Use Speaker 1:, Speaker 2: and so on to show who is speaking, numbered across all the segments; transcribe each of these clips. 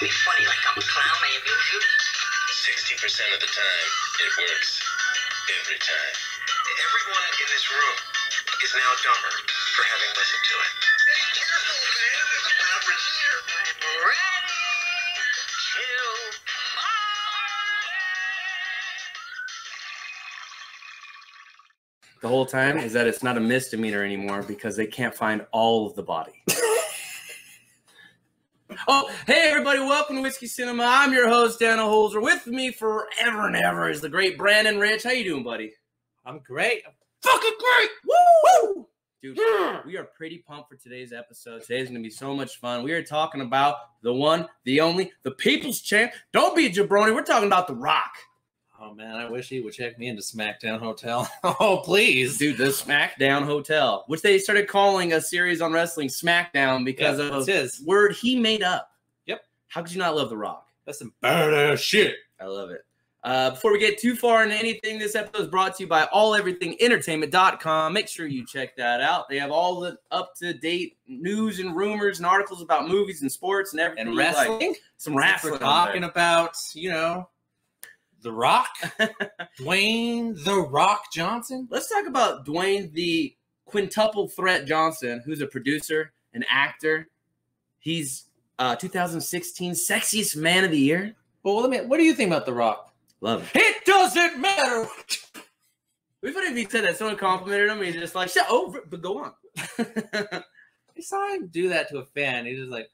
Speaker 1: me funny like I'm a clown. I amuse you.
Speaker 2: 60% of the time, it works. Every time.
Speaker 1: Everyone in this room is now dumber for having listened to it. Be careful, man. There's a beverage here. I'm ready to
Speaker 3: The whole time is that it's not a misdemeanor anymore because they can't find all of the body. Oh, hey everybody, welcome to Whiskey Cinema. I'm your host, Daniel Holzer. With me forever and ever is the great Brandon Rich. How you doing, buddy?
Speaker 4: I'm great.
Speaker 3: I'm fucking great! Woo! Dude, we are pretty pumped for today's episode. Today's going to be so much fun. We are talking about the one, the only, the people's champ. Don't be a jabroni. We're talking about The Rock.
Speaker 4: Oh, man, I wish he would check me into SmackDown Hotel. Oh, please.
Speaker 3: Dude, the SmackDown Hotel, which they started calling a series on wrestling SmackDown because of a word he made up.
Speaker 4: Yep.
Speaker 3: How could you not love The Rock?
Speaker 4: That's some badass shit.
Speaker 3: I love it. Before we get too far into anything, this episode is brought to you by alleverythingentertainment.com. Make sure you check that out. They have all the up-to-date news and rumors and articles about movies and sports and everything.
Speaker 4: And wrestling?
Speaker 3: Like. Some wrestling.
Speaker 4: We're talking about, you know, The Rock. Dwayne The Rock Johnson.
Speaker 3: Let's talk about Dwayne the Quintuple Threat Johnson, who's a producer, an actor. He's 2016 Sexiest Man of the Year.
Speaker 4: Well, what do you think about The Rock?
Speaker 3: Love it.
Speaker 4: It doesn't matter.
Speaker 3: It'd be funny if he said that someone complimented him and he's just like, shut over, but go on.
Speaker 4: I saw him do that to a fan. He just like,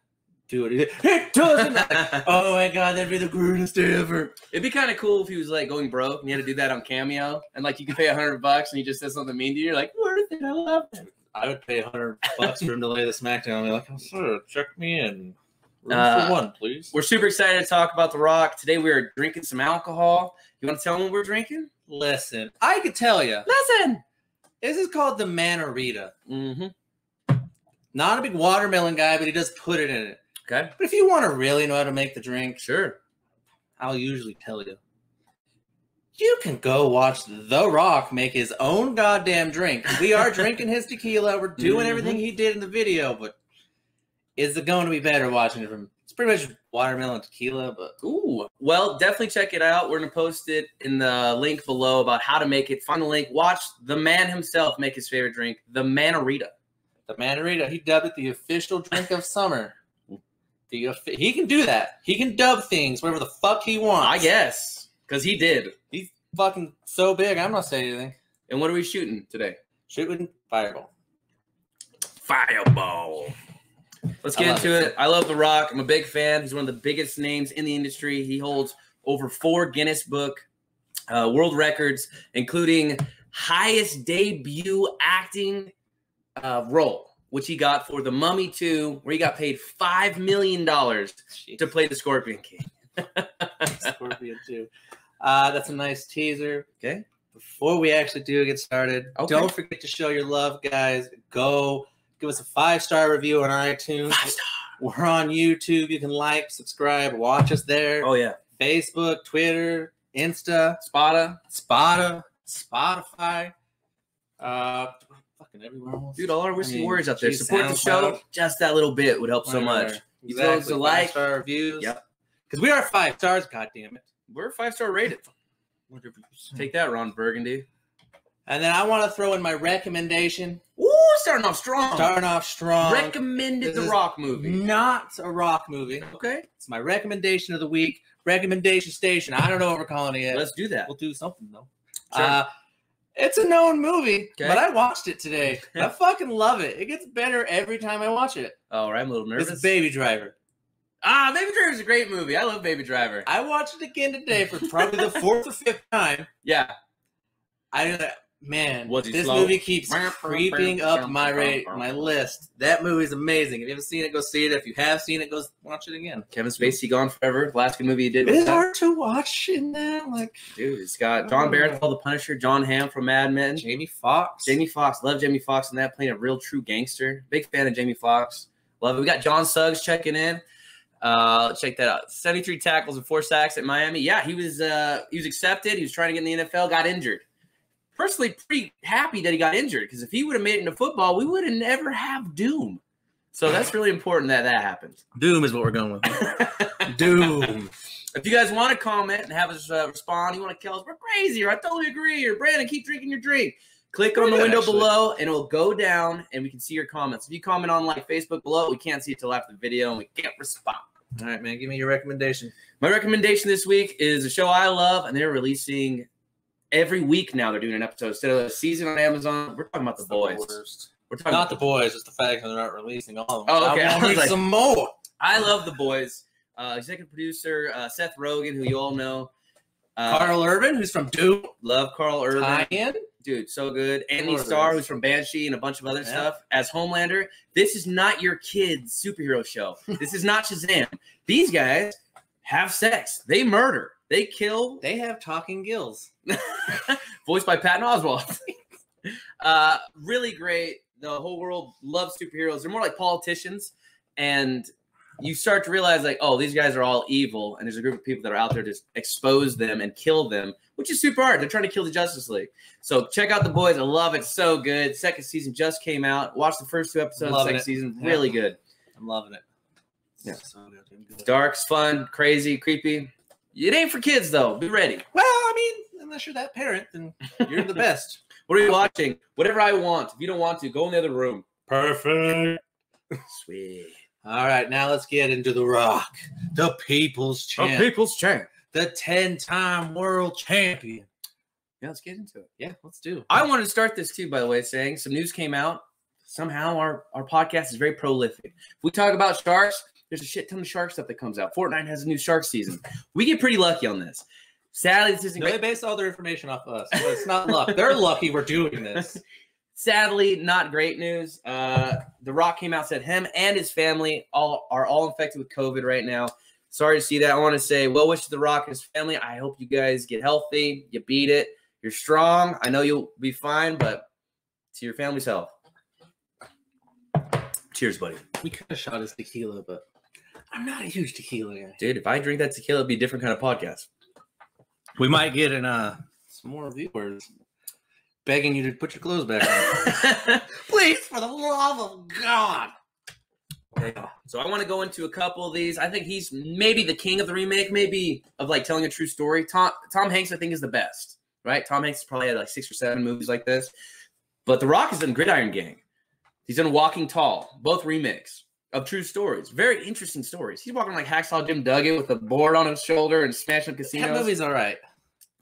Speaker 4: do it. It doesn't matter. Oh my God, that'd be the greatest day ever.
Speaker 3: It'd be kind of cool if he was like going broke and he had to do that on Cameo and like you could pay $100 and he just says something mean to you. You're like, worth it. I love it.
Speaker 4: I would pay $100 for him to lay the SmackDown. I'd be like, oh, sir, check me in. Room for one, please.
Speaker 3: We're super excited to talk about The Rock. Today we are drinking some alcohol. You want to tell them what we're drinking?
Speaker 4: Listen, I could tell you.
Speaker 3: Listen.
Speaker 4: This is called the Manarita.
Speaker 3: Mm-hmm.
Speaker 4: Not a big watermelon guy, but he does put it in it.
Speaker 3: Okay.
Speaker 4: But if you want to really know how to make the drink,
Speaker 3: sure.
Speaker 4: I'll usually tell you. You can go watch The Rock make his own goddamn drink. We are drinking his tequila. We're doing everything he did in the video, but is it going to be better watching it from? It's pretty much watermelon tequila, but
Speaker 3: ooh, well, definitely check it out. We're gonna post it in the link below about how to make it. Find the link. Watch the man himself make his favorite drink, the Manarita.
Speaker 4: The Manarita. He dubbed it the official drink of summer. He can do that. He can dub things whatever the fuck he wants.
Speaker 3: I guess because he did.
Speaker 4: He's fucking so big. I'm not saying anything.
Speaker 3: And what are we shooting today?
Speaker 4: Shooting Fireball.
Speaker 3: Fireball. Let's get into it. I love The Rock. I'm a big fan. He's one of the biggest names in the industry. He holds over 4 Guinness Book world records, including highest debut acting role, which he got for The Mummy 2, where he got paid $5 million to play the Scorpion King.
Speaker 4: Scorpion 2. That's a nice teaser.
Speaker 3: Okay.
Speaker 4: Before we actually do get started, don't forget to show your love, guys. Go give us a 5-star review on iTunes.
Speaker 3: 5-star.
Speaker 4: We're on YouTube. You can like, subscribe, watch us there.
Speaker 3: Oh, yeah.
Speaker 4: Facebook, Twitter, Insta, Spotify. Fucking everywhere almost.
Speaker 3: Dude, all our whiskey warriors out there. Support the show. Just that little bit would help so much. You guys a like.
Speaker 4: 5-star reviews.
Speaker 3: Yep.
Speaker 4: Because we are 5 stars, goddammit.
Speaker 3: We're 5-star rated. Take that, Ron Burgundy.
Speaker 4: And then I want to throw in my recommendation.
Speaker 3: Ooh, starting off strong. Recommended The Rock movie.
Speaker 4: Not a Rock movie.
Speaker 3: Okay.
Speaker 4: It's my recommendation of the week. Recommendation station. I don't know what we're calling it yet.
Speaker 3: Let's do that.
Speaker 4: We'll do something, though.
Speaker 3: Sure.
Speaker 4: It's a known movie, but I watched it today. I fucking love it. It gets better every time I watch it.
Speaker 3: All right, I'm a little nervous.
Speaker 4: It's Baby Driver.
Speaker 3: Baby Driver is a great movie. I love Baby Driver.
Speaker 4: I watched it again today for probably the 4th or 5th time.
Speaker 3: Yeah.
Speaker 4: Man, this movie keeps creeping up my list. That movie's amazing. If you haven't seen it, go see it. If you have seen it, go watch it again.
Speaker 3: Kevin Spacey Gone Forever. The last good movie he did.
Speaker 4: It's hard to watch in that.
Speaker 3: Dude, it's got John Barenthal, the Punisher, John Hamm from Mad Men.
Speaker 4: Jamie Foxx.
Speaker 3: Love Jamie Foxx in that, playing a real true gangster. Big fan of Jamie Foxx. Love it. We got John Suggs checking in. Check that out. 73 tackles and 4 sacks at Miami. Yeah, he was accepted. He was trying to get in the NFL, got injured. Personally, pretty happy that he got injured because if he would have made it into football, we would have never have Doom. So that's really important that happens.
Speaker 4: Doom is what we're going with. Doom.
Speaker 3: If you guys want to comment and have us respond, you want to tell us we're crazy, or I totally agree, or Brandon, keep drinking your drink. Click on the window below, and it'll go down, and we can see your comments. If you comment on like Facebook below, we can't see it till after the video, and we can't respond.
Speaker 4: All right, man. Give me your recommendation.
Speaker 3: My recommendation this week is a show I love, and they're releasing every week now. They're doing an episode instead of a season on Amazon. We're talking about The Boys. We're talking
Speaker 4: not The Boys, just the fact that they're not releasing all of them.
Speaker 3: Oh, okay.
Speaker 4: I want some more.
Speaker 3: I love The Boys. Executive producer Seth Rogen, who you all know.
Speaker 4: Carl Urban, who's from Doom.
Speaker 3: Love Carl Urban.
Speaker 4: Tie-in.
Speaker 3: Dude, so good. Andy Starr, who's from Banshee and a bunch of other stuff, as Homelander. This is not your kid's superhero show. This is not Shazam. These guys have sex. They murder. They kill.
Speaker 4: They have talking gills.
Speaker 3: Voiced by Patton Oswalt. Really great. The whole world loves superheroes. They're more like politicians. And you start to realize, like, oh, these guys are all evil. And there's a group of people that are out there to expose them and kill them, which is super hard. They're trying to kill the Justice League. So check out The Boys. I love it. So good. Second season just came out. Watch the first 2 episodes of the second season. Really good.
Speaker 4: I'm loving it.
Speaker 3: Yeah. So good. Dark's fun, crazy, creepy. It ain't for kids, though. Be ready.
Speaker 4: Well, I mean, unless you're that parent, then you're the best.
Speaker 3: What are you watching? Whatever I want. If you don't want to, go in the other room.
Speaker 4: Perfect.
Speaker 3: Sweet.
Speaker 4: All right, now let's get into The Rock, the People's Champ.
Speaker 3: The People's Champ.
Speaker 4: The 10-time world champion.
Speaker 3: Yeah, let's get into it.
Speaker 4: Yeah, let's do it.
Speaker 3: I wanted to start this, too, by the way, saying some news came out. Somehow our podcast is very prolific. If we talk about sharks, there's a shit ton of shark stuff that comes out. Fortnite has a new shark season. We get pretty lucky on this. Sadly, this isn't
Speaker 4: great. They base all their information off us. So it's not luck. They're lucky we're doing this.
Speaker 3: Sadly, not great news. The Rock came out, said him and his family are all infected with COVID right now. Sorry to see that. I want to say well wishes to The Rock and his family. I hope you guys get healthy. You beat it. You're strong. I know you'll be fine, but to your family's health. Cheers, buddy.
Speaker 4: We could have shot his tequila, but I'm not a huge tequila guy.
Speaker 3: Dude, if I drink that tequila, it'd be a different kind of podcast.
Speaker 4: We might get in some more viewers begging you to put your clothes back on. Please, for the love of God.
Speaker 3: So I want to go into a couple of these. I think he's maybe the king of the remake, maybe of like telling a true story. Tom Hanks, I think, is the best, right? Tom Hanks probably had like 6 or 7 movies like this. But The Rock has done Gridiron Gang. He's done Walking Tall, both remakes of true stories. Very interesting stories. He's walking like Hacksaw Jim Duggan with a board on his shoulder and smashing casinos.
Speaker 4: That movie's all right.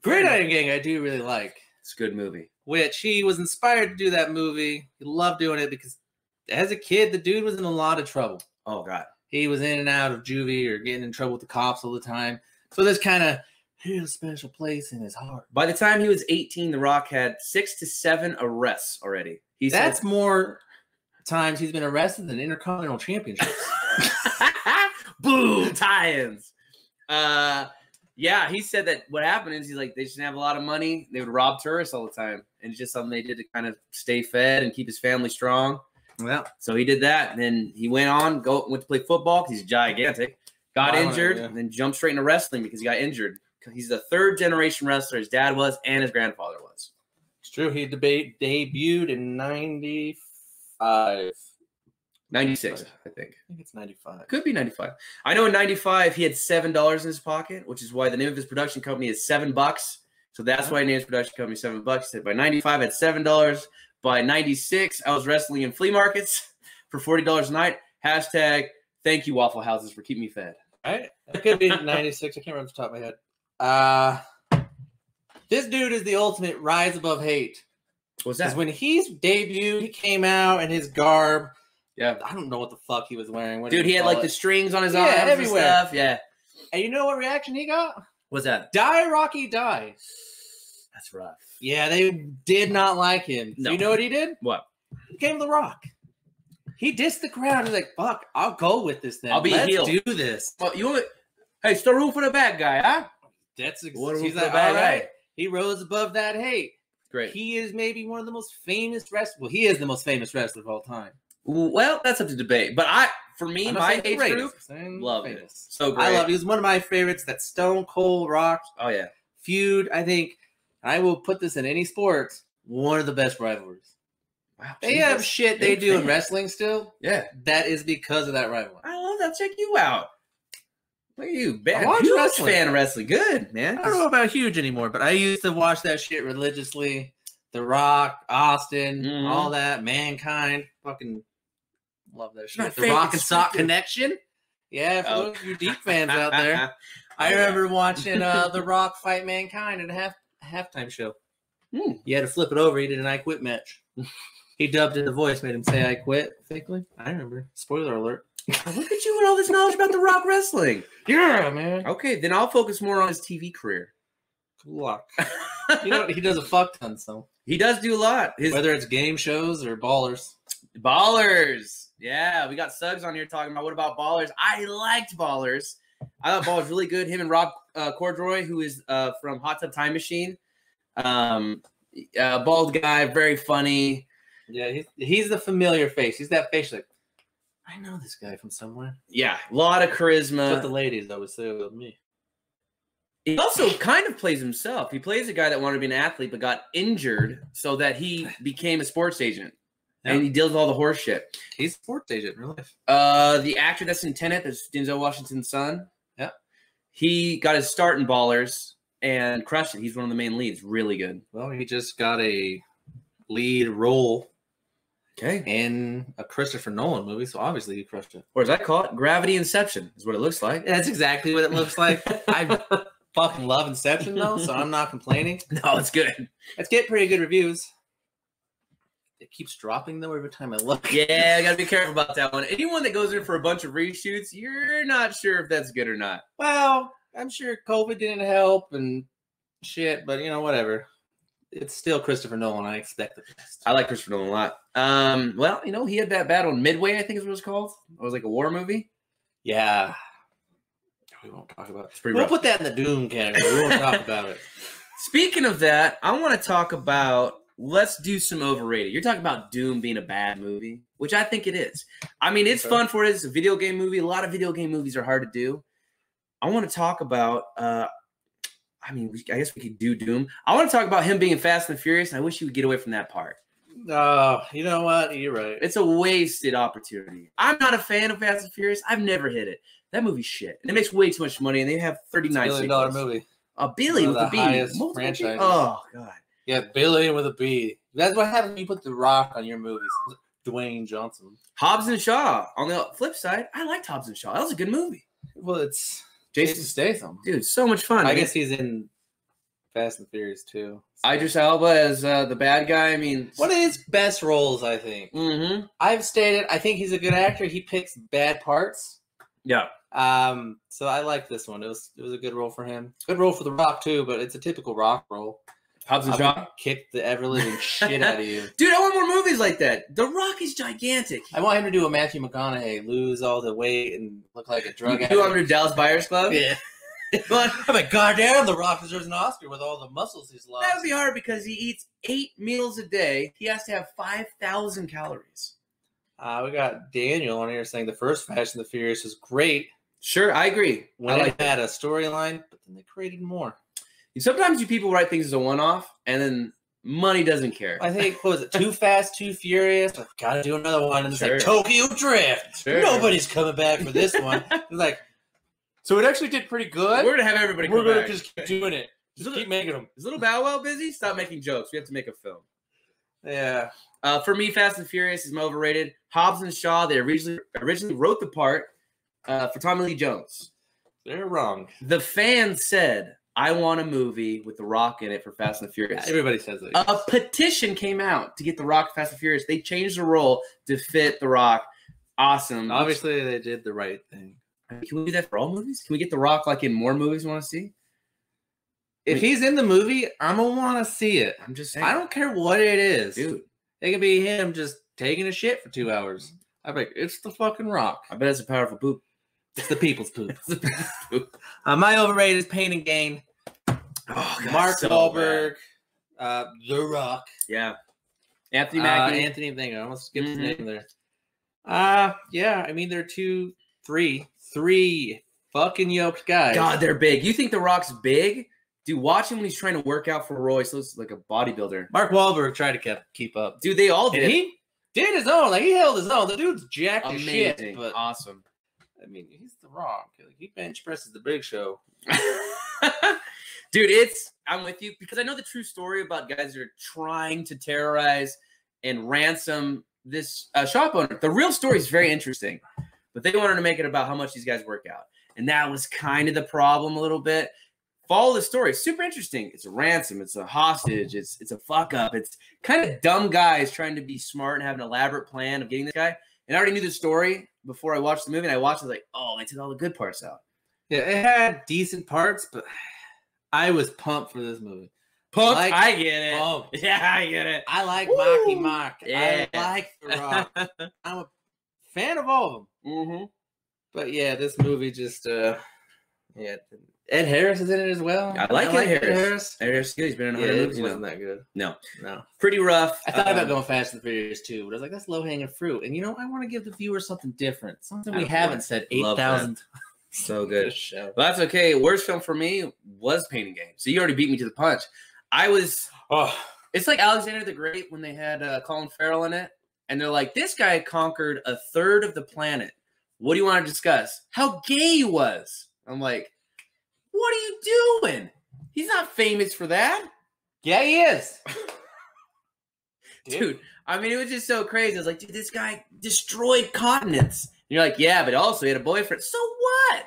Speaker 4: Gridiron Gang I do really like.
Speaker 3: It's a good movie.
Speaker 4: Which he was inspired to do that movie. He loved doing it because as a kid, the dude was in a lot of trouble.
Speaker 3: Oh, God.
Speaker 4: He was in and out of juvie or getting in trouble with the cops all the time. So this kind of hit a special place in his heart.
Speaker 3: By the time he was 18, The Rock had 6 to 7 arrests already.
Speaker 4: That's more times he's been arrested than Intercontinental Championships.
Speaker 3: Boom! Tie-ins. Yeah, he said that what happened is he's like, they just didn't have a lot of money. They would rob tourists all the time. And it's just something they did to kind of stay fed and keep his family strong.
Speaker 4: Yeah.
Speaker 3: So he did that. And then he went to play football because he's gigantic. Got injured and then jumped straight into wrestling because he got injured. He's the 3rd-generation wrestler. His dad was and his grandfather was.
Speaker 4: It's true. He debuted in 95.
Speaker 3: 96, I think.
Speaker 4: I think it's 95.
Speaker 3: Could be 95. I know in 95 he had $7 in his pocket, which is why the name of his production company is $7. So that's why he named his production company $7. He said by 95 I had $7. By 96 I was wrestling in flea markets for $40 a night. Hashtag thank you Waffle Houses for keeping me fed.
Speaker 4: Right? It could be 96. I can't remember off the top of my head. This dude is the ultimate rise above hate.
Speaker 3: What's that?
Speaker 4: Because when he's debuted, he came out in his garb.
Speaker 3: Yeah.
Speaker 4: I don't know what the fuck he was wearing.
Speaker 3: Dude, he had like the strings on his arms
Speaker 4: everywhere.
Speaker 3: And stuff. Yeah.
Speaker 4: And you know what reaction he got?
Speaker 3: What's that?
Speaker 4: Die, Rocky, die.
Speaker 3: That's rough.
Speaker 4: Yeah, they did not like him.
Speaker 3: No.
Speaker 4: So you know what he did?
Speaker 3: What?
Speaker 4: He came to The Rock. He dissed the crowd. He's like, fuck, I'll go with this then.
Speaker 3: I'll be a heel.
Speaker 4: Let's do this.
Speaker 3: Well, hey, still room for the bad guy, huh?
Speaker 4: That's
Speaker 3: He's
Speaker 4: he's
Speaker 3: like,
Speaker 4: like,
Speaker 3: all
Speaker 4: all
Speaker 3: right.
Speaker 4: right. He rose above that hate.
Speaker 3: Great.
Speaker 4: He is maybe one of the most famous wrestlers. Well, he is the most famous wrestler of all time.
Speaker 3: Well, that's up to debate. But my age group, love it. So great.
Speaker 4: I love it. He was one of my favorites. That Stone Cold Rock
Speaker 3: Oh, yeah.
Speaker 4: feud. I think I will put this in any sport. One of the best rivalries.
Speaker 3: Wow.
Speaker 4: They have
Speaker 3: Jesus.
Speaker 4: shit they
Speaker 3: Big
Speaker 4: do in
Speaker 3: fan.
Speaker 4: wrestling still.
Speaker 3: Yeah.
Speaker 4: That is because of that rivalry.
Speaker 3: I love that. Check you out. Look at you.
Speaker 4: I watch
Speaker 3: Huge
Speaker 4: wrestling.
Speaker 3: fan of wrestling. Good, man.
Speaker 4: I don't know about huge anymore, but I used to watch that shit religiously. The Rock, Austin,
Speaker 3: Mhm.
Speaker 4: all that, Mankind. Fucking love that shit.
Speaker 3: My
Speaker 4: The
Speaker 3: favorite
Speaker 4: Rock and Sock
Speaker 3: perspective.
Speaker 4: Connection. Yeah, for
Speaker 3: Oh.
Speaker 4: those of you deep fans out there. I
Speaker 3: Oh, yeah.
Speaker 4: remember watching The Rock fight Mankind at a halftime show.
Speaker 3: Hmm.
Speaker 4: He had to flip it over. He did an I Quit match. He dubbed in the voice, made him say I quit fakely. I remember. Spoiler alert.
Speaker 3: Look at you with all this knowledge about The Rock wrestling.
Speaker 4: Yeah, man.
Speaker 3: Okay, then I'll focus more on his TV career.
Speaker 4: Good luck. You know, he does a fuck ton, so.
Speaker 3: He does do a lot. His
Speaker 4: Whether it's game shows or ballers.
Speaker 3: Ballers. Yeah, we got Suggs on here talking about what about Ballers. I liked Ballers. I thought Ballers really good. Him and Rob Cordroy, who is from Hot Tub Time Machine. Bald guy, very funny.
Speaker 4: Yeah, he's the familiar face. He's that face like, I know this guy from somewhere.
Speaker 3: Yeah, a lot of
Speaker 4: That's
Speaker 3: charisma.
Speaker 4: what the ladies always say about me.
Speaker 3: He also kind of plays himself. He plays a guy that wanted to be an athlete but got injured so that he became a sports agent.
Speaker 4: Yeah.
Speaker 3: And he deals with all the horse shit.
Speaker 4: He's a sports agent in real life.
Speaker 3: The actor that's in Tenet, that's Denzel Washington's son.
Speaker 4: Yeah.
Speaker 3: He got his start in Ballers and crushed it. He's one of the main leads. Really good.
Speaker 4: Well, he just got a lead role
Speaker 3: Okay.
Speaker 4: in a Christopher Nolan movie, so obviously he crushed it.
Speaker 3: Or as I call it, Gravity Inception is what it looks like.
Speaker 4: That's exactly what it looks like. I fucking love Inception, though, so I'm not complaining.
Speaker 3: No, it's good.
Speaker 4: It's getting pretty good reviews. It keeps dropping, though, every time I look.
Speaker 3: Yeah, I got to be careful about that one. Anyone that goes in for a bunch of reshoots, you're not sure if that's good or not.
Speaker 4: Well, I'm sure COVID didn't help and shit, but, you know, whatever. It's still Christopher Nolan. I expect the best.
Speaker 3: I like Christopher Nolan a lot. Well, you know, he had that battle in Midway, I think is what it was called. It was like a war movie.
Speaker 4: Yeah. We won't talk about it.
Speaker 3: It's pretty
Speaker 4: We'll
Speaker 3: rough.
Speaker 4: put that in the Doom category. We won't talk about it.
Speaker 3: Speaking of that, I want to talk about, let's do some overrated. You're talking about Doom being a bad movie, which I think it is. I mean, it's
Speaker 4: Okay.
Speaker 3: fun for it. It's a video game movie. A lot of video game movies are hard to do. I want to talk about, I guess we could do Doom. I want to talk about him being in Fast and Furious, and I wish he would get away from that part.
Speaker 4: Oh, you know what? You're right.
Speaker 3: It's a wasted opportunity. I'm not a fan of Fast and Furious. I've never hit it. That movie's shit. And it makes way too much money, and they have 39
Speaker 4: $1 billion
Speaker 3: sequels.
Speaker 4: movie.
Speaker 3: A Billy
Speaker 4: One
Speaker 3: with
Speaker 4: of
Speaker 3: a
Speaker 4: the
Speaker 3: B.
Speaker 4: highest
Speaker 3: Multiple
Speaker 4: franchises.
Speaker 3: B. Oh, God.
Speaker 4: Yeah, Billy with a B. That's what happens when you put The Rock on your movies. Dwayne Johnson.
Speaker 3: Hobbs and Shaw. On the flip side, I liked Hobbs and Shaw. That was a good movie.
Speaker 4: Well, it's
Speaker 3: Jason
Speaker 4: Statham.
Speaker 3: Dude, so much fun.
Speaker 4: I guess he's in Fast and Furious too.
Speaker 3: Idris Elba as the bad guy. I mean,
Speaker 4: One of his best roles, I think.
Speaker 3: Mm-hmm.
Speaker 4: I've stated I think he's a good actor. He picks bad parts.
Speaker 3: Yeah.
Speaker 4: So I like this one. It was a good role for him. Good role for The Rock too, but it's a typical Rock role.
Speaker 3: Hobbs and
Speaker 4: I'm
Speaker 3: Shaw.
Speaker 4: gonna kick the ever living shit out of you.
Speaker 3: Dude, I want more movies like that. The Rock is gigantic.
Speaker 4: I want him to do a Matthew McConaughey, lose all the weight and look like a drug
Speaker 3: You
Speaker 4: addict.
Speaker 3: under Dallas Buyers Club?
Speaker 4: Yeah.
Speaker 3: But
Speaker 4: I'm like, goddamn, The Rock deserves an Oscar with all the muscles he's lost.
Speaker 3: that would be hard because he eats 8 meals a day. He has to have 5,000 calories.
Speaker 4: We got Daniel on here saying the first Fast and the Furious is great
Speaker 3: Sure, I agree.
Speaker 4: when
Speaker 3: I
Speaker 4: it
Speaker 3: like
Speaker 4: had a storyline, but then they created more.
Speaker 3: Sometimes you people write things as a one-off, and then money doesn't care.
Speaker 4: I think, what was it, Too Fast, Too Furious? Like, gotta do another one. And it's
Speaker 3: Sure.
Speaker 4: like, Tokyo Drift.
Speaker 3: Sure.
Speaker 4: Nobody's coming back for this one. It's like, so it actually did pretty good.
Speaker 3: We're gonna have everybody come
Speaker 4: We're going
Speaker 3: back.
Speaker 4: to just keep doing it. Just keep making them.
Speaker 3: Is Little Bow Wow busy? Stop making jokes. We have to make a film.
Speaker 4: Yeah.
Speaker 3: For me, Fast and Furious is overrated. Hobbs and Shaw, they originally wrote the part for Tommy Lee Jones.
Speaker 4: They're wrong.
Speaker 3: The fans said, I want a movie with The Rock in it for Fast and the Furious.
Speaker 4: Everybody says that.
Speaker 3: A petition came out to get The Rock Fast and Furious. They changed the role to fit The Rock. Awesome.
Speaker 4: Obviously, they did the right thing.
Speaker 3: Can we do that for all movies? Can we get The Rock like in more movies we want to see?
Speaker 4: If he's in the movie, I'm going to want to see it.
Speaker 3: I'm just saying.
Speaker 4: I don't care what it is.
Speaker 3: Dude,
Speaker 4: It could be him just taking a shit for 2 hours. I'm like, it's the fucking Rock.
Speaker 3: I bet it's a powerful poop.
Speaker 4: It's the people's poop. My overrated is Pain and Gain.
Speaker 3: Oh, God,
Speaker 4: Mark
Speaker 3: so
Speaker 4: Wahlberg, The Rock,
Speaker 3: Yeah. Anthony Mackie.
Speaker 4: Anthony. Thank you. I almost skipped his
Speaker 3: Mhm.
Speaker 4: name there. Yeah. I mean, they're three fucking yoked guys.
Speaker 3: God, they're big. You think The Rock's big? Dude, watch him when he's trying to work out for Roy. So it's like a bodybuilder.
Speaker 4: Mark Wahlberg tried to keep up.
Speaker 3: Dude, they all did.
Speaker 4: And he did his own. Like, he held his own. The dude's jacked as
Speaker 3: Amazing.
Speaker 4: shit. But,
Speaker 3: Awesome.
Speaker 4: I mean, he's the Rock. Like, he bench presses the Big Show.
Speaker 3: Dude, I'm with you because I know the true story about guys that are trying to terrorize and ransom this shop owner. The real story is very interesting, but they wanted to make it about how much these guys work out. And that was kind of the problem a little bit. Follow the story. It's super interesting. It's a ransom. It's a hostage. It's a fuck up. It's kind of dumb guys trying to be smart and have an elaborate plan of getting this guy. And I already knew the story before I watched the movie. And I watched it like, oh, they took all the good parts out.
Speaker 4: Yeah, it had decent parts, but I was pumped for this movie.
Speaker 3: Pumped? I get it.
Speaker 4: Pumped.
Speaker 3: Yeah, I get it.
Speaker 4: I like
Speaker 3: Woo!
Speaker 4: Marky Mark.
Speaker 3: Yeah.
Speaker 4: I like The Rock. I'm a fan of all of them.
Speaker 3: Mm-hmm.
Speaker 4: But yeah, this movie just, Ed Harris is in it as well.
Speaker 3: I like Ed Harris. Ed Harris is good. He's been in 100 movies.
Speaker 4: It wasn't that good.
Speaker 3: No.
Speaker 4: No.
Speaker 3: Pretty rough.
Speaker 4: I thought about going Fast and Furious too, but I was like, that's low-hanging fruit. And, I want to give the viewer something different. Something we haven't said 8,000 times.
Speaker 3: So good.
Speaker 4: Show.
Speaker 3: Well, that's okay. Worst film for me was Pain and Gain. So you already beat me to the punch. It's like Alexander the Great when they had Colin Farrell in it. And they're like, this guy conquered a third of the planet. What do you want to discuss? How gay he was. I'm like, what are you doing? He's not famous for that.
Speaker 4: Yeah, he is.
Speaker 3: Dude, I mean, it was just so crazy. I was like, dude, this guy destroyed continents. And you're like, yeah, but also he had a boyfriend. So what?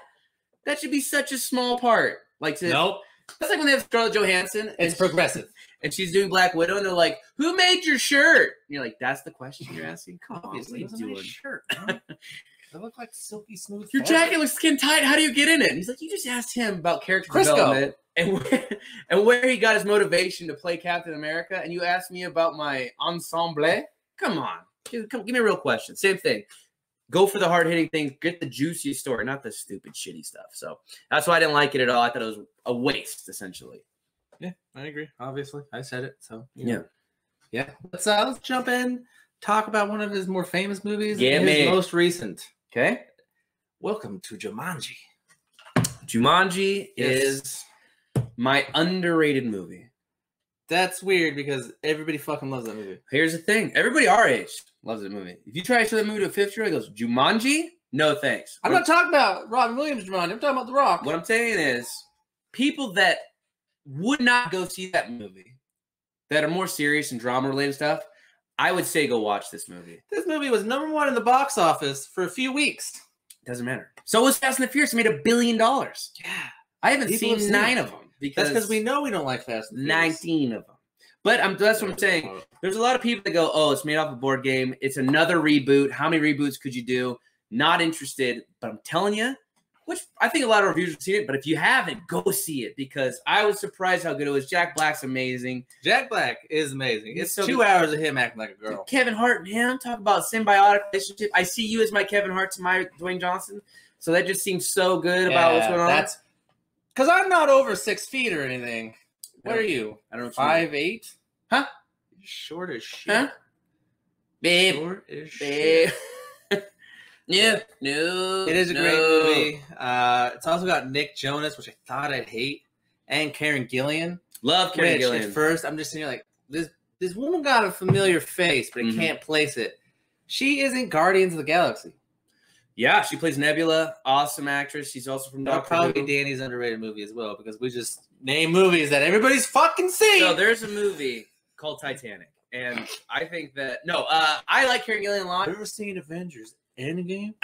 Speaker 3: That should be such a small part.
Speaker 4: Nope.
Speaker 3: That's like when they have Scarlett Johansson.
Speaker 4: It's progressive.
Speaker 3: And she's doing Black Widow, and they're like, who made your shirt? And you're like, that's the question you're asking? Come on, what are you doing?
Speaker 4: Shirt. They look like silky smooth.
Speaker 3: Your jacket looks skin tight. How do you get in it? And he's like, you just asked him about character development and where he got his motivation to play Captain America, and you asked me about my ensemble? Come on. Dude, give me a real question. Same thing. Go for the hard-hitting things. Get the juicy story, not the stupid, shitty stuff. So that's why I didn't like it at all. I thought it was a waste, essentially.
Speaker 4: Yeah, I agree. Obviously, I said it. So
Speaker 3: yeah.
Speaker 4: Let's jump in. Talk about one of his more famous movies.
Speaker 3: Yeah,
Speaker 4: his most recent.
Speaker 3: Okay.
Speaker 4: Welcome to Jumanji.
Speaker 3: Jumanji is my underrated movie.
Speaker 4: That's weird because everybody fucking loves that movie.
Speaker 3: Here's the thing. Everybody our age loves that movie. If you try to show that movie to a 50-year-old, he goes, Jumanji? No thanks.
Speaker 4: I'm not talking about Robin Williams Jumanji. I'm talking about The Rock.
Speaker 3: What I'm saying is people that would not go see that movie, that are more serious and drama-related stuff, I would say go watch this movie.
Speaker 4: This movie was #1 in the box office for a few weeks.
Speaker 3: Doesn't matter. So was Fast and the Furious. It made $1 billion. Yeah. I haven't seen 9 of them.
Speaker 4: That's because we know we don't like Fast and Furious.
Speaker 3: 19 of them. But that's what I'm saying. There's a lot of people that go, oh, it's made off a board game. It's another reboot. How many reboots could you do? Not interested. But I'm telling you, which I think a lot of reviewers have seen it, but if you haven't, go see it because I was surprised how good it was. Jack Black's amazing.
Speaker 4: Jack Black is amazing. It's
Speaker 3: so
Speaker 4: 2 hours of him acting like a girl.
Speaker 3: Kevin Hart and him, talk about symbiotic relationship. I see you as my Kevin Hart to my Dwayne Johnson. So that just seems so good about what's going on.
Speaker 4: That's because I'm not over 6 feet or anything. What are you?
Speaker 3: I don't know.
Speaker 4: 5'8"?
Speaker 3: Huh?
Speaker 4: You're short as shit.
Speaker 3: Huh? Babe.
Speaker 4: Short as shit.
Speaker 3: Yeah, no.
Speaker 4: It is a great movie. It's also got Nick Jonas, which I thought I'd hate, and Karen Gillan.
Speaker 3: Love Karen Gillan.
Speaker 4: At first, I'm just sitting here like, this woman got a familiar face, but I can't place it. She isn't Guardians of the Galaxy.
Speaker 3: Yeah, she plays Nebula. Awesome actress. She's also from
Speaker 4: That'll
Speaker 3: Doctor Who.
Speaker 4: probably be Danny's underrated movie as well, because we just name movies that everybody's fucking seen.
Speaker 3: So there's a movie called Titanic, and I think that I like Karen Gillan a lot.
Speaker 4: Have you ever seen Avengers Endgame?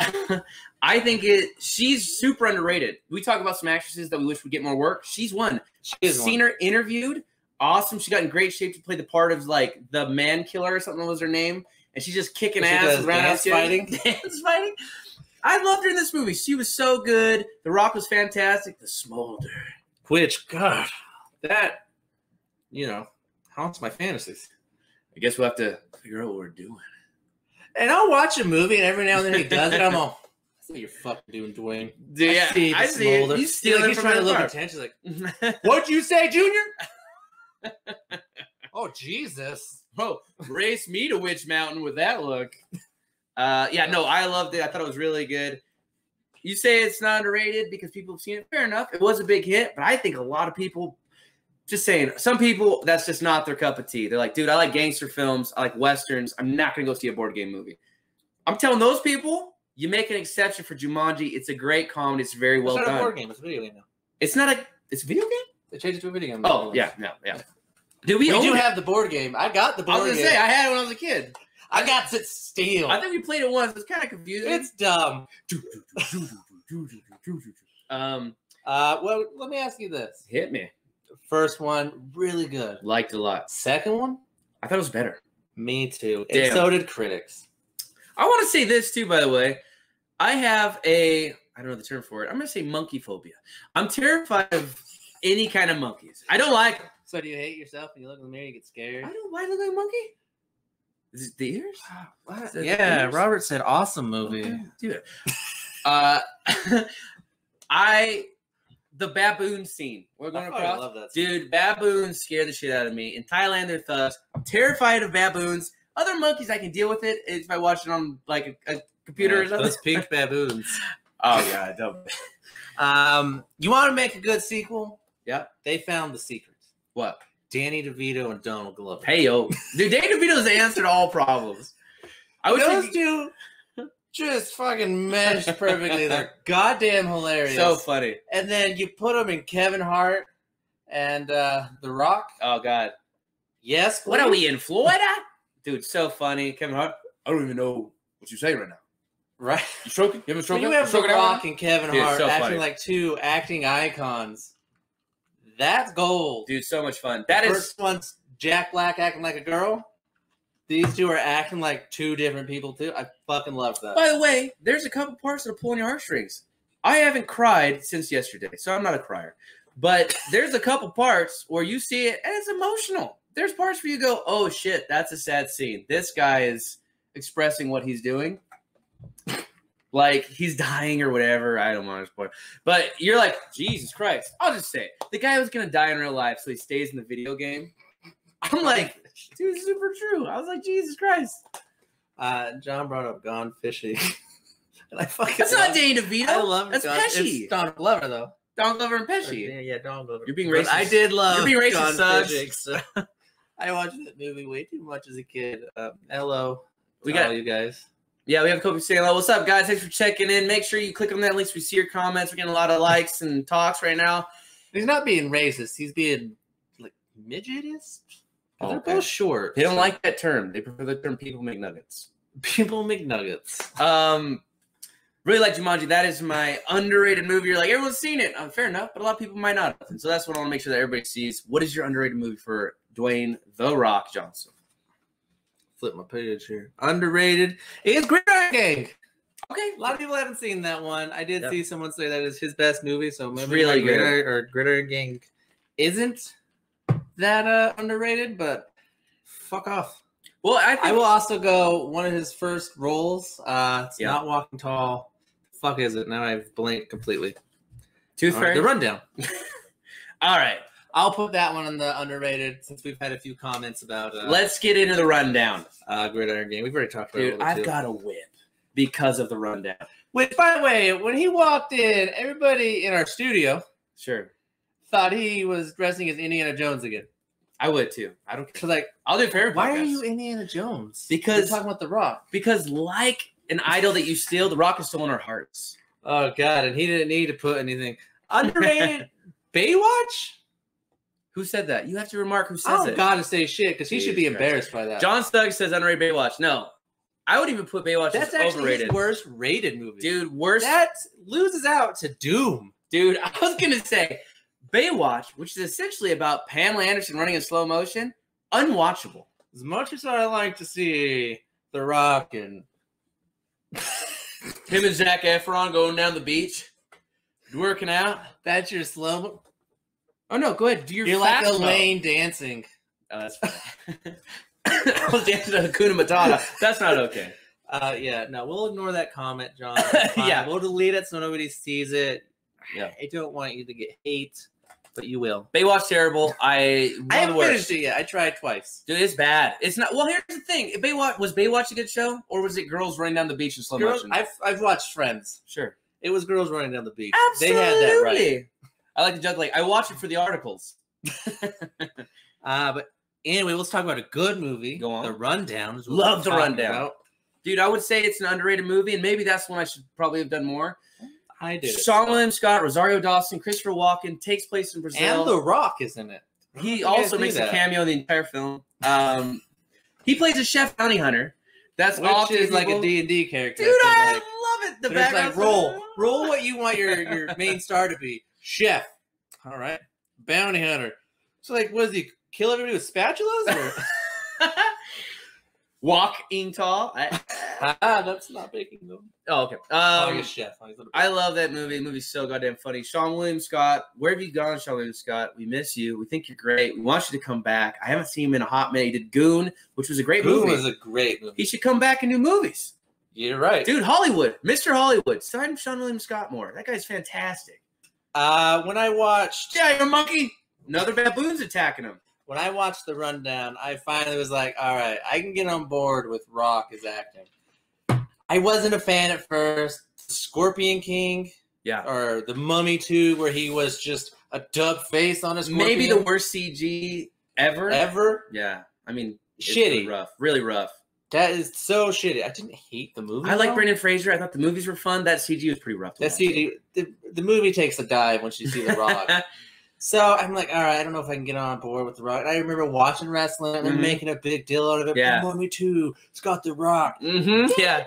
Speaker 3: I think she's super underrated. We talk about some actresses that we wish would get more work. She's one. I've seen her interviewed. Awesome. She got in great shape to play the part of like the man killer or something was her name. And she's just kicking ass around
Speaker 4: dance fighting.
Speaker 3: Dance fighting. I loved her in this movie. She was so good. The Rock was fantastic. The smolder.
Speaker 4: Which, God, that, haunts my fantasies.
Speaker 3: I guess we'll have to figure out what we're doing.
Speaker 4: And I'll watch a movie, and every now and then he does it. I'm all, that's what you're fucking doing, Dwayne.
Speaker 3: Yeah,
Speaker 4: I see it.
Speaker 3: He's stealing
Speaker 4: he's
Speaker 3: from
Speaker 4: trying to
Speaker 3: the
Speaker 4: look
Speaker 3: park.
Speaker 4: attention. Like, what'd you say, Junior? Oh, Jesus.
Speaker 3: Oh, race me to Witch Mountain with that look. I loved it. I thought it was really good. You say it's not underrated because people have seen it. Fair enough. It was a big hit, but I think a lot of people Just saying, some people, that's just not their cup of tea. They're like, dude, I like gangster films. I like Westerns. I'm not going to go see a board game movie. I'm telling those people, you make an exception for Jumanji. It's a great comedy. It's very well done.
Speaker 4: It's not a board game. It's a video game now.
Speaker 3: It's not a – it's a video game?
Speaker 4: They changed it to a video game.
Speaker 3: Oh, yeah. Dude,
Speaker 4: we
Speaker 3: own
Speaker 4: do
Speaker 3: it.
Speaker 4: have the board game. I got the board game.
Speaker 3: I was going to say, I had it when I was a kid.
Speaker 4: I got to steal.
Speaker 3: I think we played it once. It's kind of confusing.
Speaker 4: It's dumb. Well, let me ask you this.
Speaker 3: Hit me.
Speaker 4: First one, really good.
Speaker 3: Liked it a lot.
Speaker 4: Second one?
Speaker 3: I thought it was better.
Speaker 4: Me too.
Speaker 3: Damn.
Speaker 4: And so did critics.
Speaker 3: I want to say this too, by the way. I have I don't know the term for it. I'm going to say monkey phobia. I'm terrified of any kind of monkeys. I don't like them.
Speaker 4: So do you hate yourself when you look in the mirror and you get scared?
Speaker 3: I don't. Why do I look like a monkey? Is it the ears?
Speaker 4: What?
Speaker 3: it
Speaker 4: Yeah,
Speaker 3: ears?
Speaker 4: Robert said awesome movie.
Speaker 3: Okay, dude. The baboon scene. We're going
Speaker 4: I
Speaker 3: across.
Speaker 4: love that.
Speaker 3: Dude, baboons scare the shit out of me. In Thailand, they're thugs. I'm terrified of baboons. Other monkeys, I can deal with it if I watch it on like a computer or something.
Speaker 4: Those pink baboons.
Speaker 3: Oh yeah, I don't.
Speaker 4: You want to make a good sequel?
Speaker 3: Yeah.
Speaker 4: They found the secrets.
Speaker 3: What?
Speaker 4: Danny DeVito and Donald Glover.
Speaker 3: Hey yo, dude, Danny DeVito's the answer to all problems. I was
Speaker 4: Those
Speaker 3: thinking,
Speaker 4: two just fucking meshed perfectly. They're goddamn hilarious.
Speaker 3: so funny.
Speaker 4: And then you put them in Kevin Hart and The Rock.
Speaker 3: Oh god.
Speaker 4: Yes.
Speaker 3: What are
Speaker 4: please?
Speaker 3: we in Florida? Dude, so funny. Kevin Hart. I don't even know what you're saying right now.
Speaker 4: Right.
Speaker 3: You stroking? You having a
Speaker 4: So
Speaker 3: stroke?
Speaker 4: you have The Rock and Kevin
Speaker 3: Dude,
Speaker 4: Hart
Speaker 3: so
Speaker 4: acting
Speaker 3: funny.
Speaker 4: like two acting icons. That's gold.
Speaker 3: Dude, so much fun.
Speaker 4: The
Speaker 3: That is
Speaker 4: first one's Jack Black acting like a girl. These two are acting like two different people too. I fucking love that.
Speaker 3: By the way, there's a couple parts that are pulling your heartstrings. I haven't cried since yesterday, so I'm not a crier. But there's a couple parts where you see it and it's emotional. There's parts where you go, oh shit, that's a sad scene. This guy is expressing what he's doing. Like he's dying or whatever. I don't want to spoil. But you're like, Jesus Christ. I'll just say it. The guy was going to die in real life, so he stays in the video game. I'm like, dude, it's super true. I was like, Jesus Christ.
Speaker 4: John brought up Gone Fishing. And I fucking
Speaker 3: That's
Speaker 4: love
Speaker 3: not Danny DeVito.
Speaker 4: I love
Speaker 3: That's
Speaker 4: Gone,
Speaker 3: Pesci.
Speaker 4: It's Donald Glover though.
Speaker 3: Donald Glover and Pesci.
Speaker 4: Yeah, Donald Glover.
Speaker 3: You're being
Speaker 4: But
Speaker 3: racist.
Speaker 4: I did love
Speaker 3: You're being racist,
Speaker 4: Gone
Speaker 3: Suggs.
Speaker 4: Fishing. So I watched that movie way too much as a kid. Hello,
Speaker 3: We
Speaker 4: to
Speaker 3: got-
Speaker 4: all you guys.
Speaker 3: Yeah, we have Kobe saying, hello. What's up, guys? Thanks for checking in. Make sure you click on that link so we see your comments. We're getting a lot of likes and talks right now.
Speaker 4: He's not being racist. He's being like midgetist.
Speaker 3: Oh,
Speaker 4: They're
Speaker 3: okay.
Speaker 4: both short.
Speaker 3: They don't
Speaker 4: so-
Speaker 3: like that term. They prefer the term people make nuggets.
Speaker 4: People McNuggets.
Speaker 3: Really like Jumanji. That is my underrated movie. You're like, everyone's seen it. Fair enough, but a lot of people might not have. And so that's what I want to make sure that everybody sees. What is your underrated movie for Dwayne The Rock Johnson?
Speaker 4: Flip my page here. Underrated. It's Gridiron Gang.
Speaker 3: Okay.
Speaker 4: A lot of people haven't seen that one. I did
Speaker 3: Yep.
Speaker 4: see someone say that is his best movie, so maybe
Speaker 3: really
Speaker 4: my
Speaker 3: good.
Speaker 4: Gridiron Gang isn't that underrated, but fuck off.
Speaker 3: Well, I think
Speaker 4: I will also go one of his first roles. It's
Speaker 3: Yeah.
Speaker 4: Not Walking Tall. Fuck is it? Now I've blanked completely.
Speaker 3: Tooth
Speaker 4: All right,
Speaker 3: Fairy.
Speaker 4: The Rundown.
Speaker 3: All right.
Speaker 4: I'll put that one on the underrated since we've had a few comments about
Speaker 3: Let's get into the rundown.
Speaker 4: Gridiron Gang. We've already talked about it a
Speaker 3: Dude,
Speaker 4: little
Speaker 3: I've
Speaker 4: too.
Speaker 3: got a whip because of the rundown.
Speaker 4: Which, by the way, when he walked in, everybody in our studio
Speaker 3: Sure.
Speaker 4: thought he was dressing as Indiana Jones again.
Speaker 3: I would too. I don't care.
Speaker 4: So, like,
Speaker 3: I'll do it for every
Speaker 4: why are
Speaker 3: podcast.
Speaker 4: you Indiana Jones?
Speaker 3: Because-
Speaker 4: we're talking about The Rock.
Speaker 3: Because like an idol that you steal, The Rock is still in our hearts.
Speaker 4: Oh God, and he didn't need to put anything underrated. Baywatch.
Speaker 3: Who said that? You have to remark who
Speaker 4: I
Speaker 3: says
Speaker 4: don't
Speaker 3: it.
Speaker 4: gotta say shit because he should be
Speaker 3: Jesus Christ.
Speaker 4: embarrassed by that.
Speaker 3: John Stuggs says underrated Baywatch. No. I would even put Baywatch
Speaker 4: That's
Speaker 3: as
Speaker 4: actually
Speaker 3: overrated.
Speaker 4: his worst rated movie.
Speaker 3: Dude, worst.
Speaker 4: that loses out to Doom.
Speaker 3: Dude, I was going to say Baywatch, which is essentially about Pamela Anderson running in slow motion, unwatchable.
Speaker 4: As much as I like to see The Rock and
Speaker 3: Him and Zac Efron going down the beach, working out.
Speaker 4: that's your slow.
Speaker 3: Oh, no, go ahead. Do your
Speaker 4: You're like
Speaker 3: fast mo.
Speaker 4: Elaine dancing.
Speaker 3: Oh, that's fine. I was dancing to Hakuna Matata. That's not okay.
Speaker 4: Yeah, no, we'll ignore that comment, John. It's fine.
Speaker 3: Yeah.
Speaker 4: We'll delete it so nobody sees it.
Speaker 3: Yeah.
Speaker 4: I don't want you to get hate, but you will.
Speaker 3: Baywatch terrible.
Speaker 4: I
Speaker 3: One of the
Speaker 4: haven't
Speaker 3: worst.
Speaker 4: finished it yet. I tried twice.
Speaker 3: Dude, it's bad. It's not. Well, here's the thing. Was Baywatch a good show, or was it girls running down the beach in slow
Speaker 4: Girls,
Speaker 3: motion?
Speaker 4: I've watched Friends.
Speaker 3: Sure.
Speaker 4: It was girls running down the beach.
Speaker 3: Absolutely.
Speaker 4: They had that right.
Speaker 3: I like to joke. Like I watch it for the articles.
Speaker 4: But anyway, let's talk about a good movie.
Speaker 3: Go on.
Speaker 4: The Rundown. Is what
Speaker 3: Love
Speaker 4: we're
Speaker 3: The
Speaker 4: talking
Speaker 3: Rundown.
Speaker 4: about.
Speaker 3: Dude, I would say it's an underrated movie, and maybe that's one I should probably have done more.
Speaker 4: I did.
Speaker 3: Sean William Scott, Rosario Dawson, Christopher Walken, takes place in Brazil.
Speaker 4: And The Rock is in it.
Speaker 3: He also makes a cameo in the entire film. He plays a chef bounty hunter. That's
Speaker 4: Which
Speaker 3: often
Speaker 4: is like a
Speaker 3: people-
Speaker 4: D&D character.
Speaker 3: Dude, I
Speaker 4: Like,
Speaker 3: love it. The
Speaker 4: there's
Speaker 3: background
Speaker 4: like roll what you want your main star to be. Chef. All right. Bounty hunter. So like, what does he kill everybody with spatulas? Or?
Speaker 3: Walking tall.
Speaker 4: That's not making them.
Speaker 3: Oh, okay.
Speaker 4: Calling a chef.
Speaker 3: I love that movie. The movie's so goddamn funny. Sean William Scott, where have you gone, Sean William Scott? We miss you. We think you're great. We want you to come back. I haven't seen him in a hot minute. He did Goon, which was a great movie.
Speaker 4: Goon was a great movie.
Speaker 3: He should come back and do movies.
Speaker 4: You're right.
Speaker 3: Dude, Hollywood. Mr. Hollywood. Sign Sean William Scott more. That guy's fantastic.
Speaker 4: When I watched
Speaker 3: Yeah, you're a monkey. Another baboon's attacking him.
Speaker 4: When I watched The Rundown, I finally was like, all right, I can get on board with Rock as acting. I wasn't a fan at first. Scorpion King.
Speaker 3: Yeah.
Speaker 4: Or The Mummy 2, where he was just a dub face on a scorpion.
Speaker 3: Maybe the worst CG ever.
Speaker 4: Ever?
Speaker 3: Yeah. I mean, it's
Speaker 4: Shitty.
Speaker 3: really rough. Really rough.
Speaker 4: That is so shitty. I didn't hate the movie.
Speaker 3: I like
Speaker 4: though.
Speaker 3: Brendan Fraser. I thought the movies were fun. That CG was pretty rough. to
Speaker 4: That
Speaker 3: watch.
Speaker 4: CG, the movie takes a dive once you see The Rock. So I'm like, all right, I don't know if I can get on board with The Rock. And I remember watching wrestling and then making a big deal out of it.
Speaker 3: Yeah.
Speaker 4: Mummy 2, it's got The Rock.
Speaker 3: Mm-hmm. Yeah.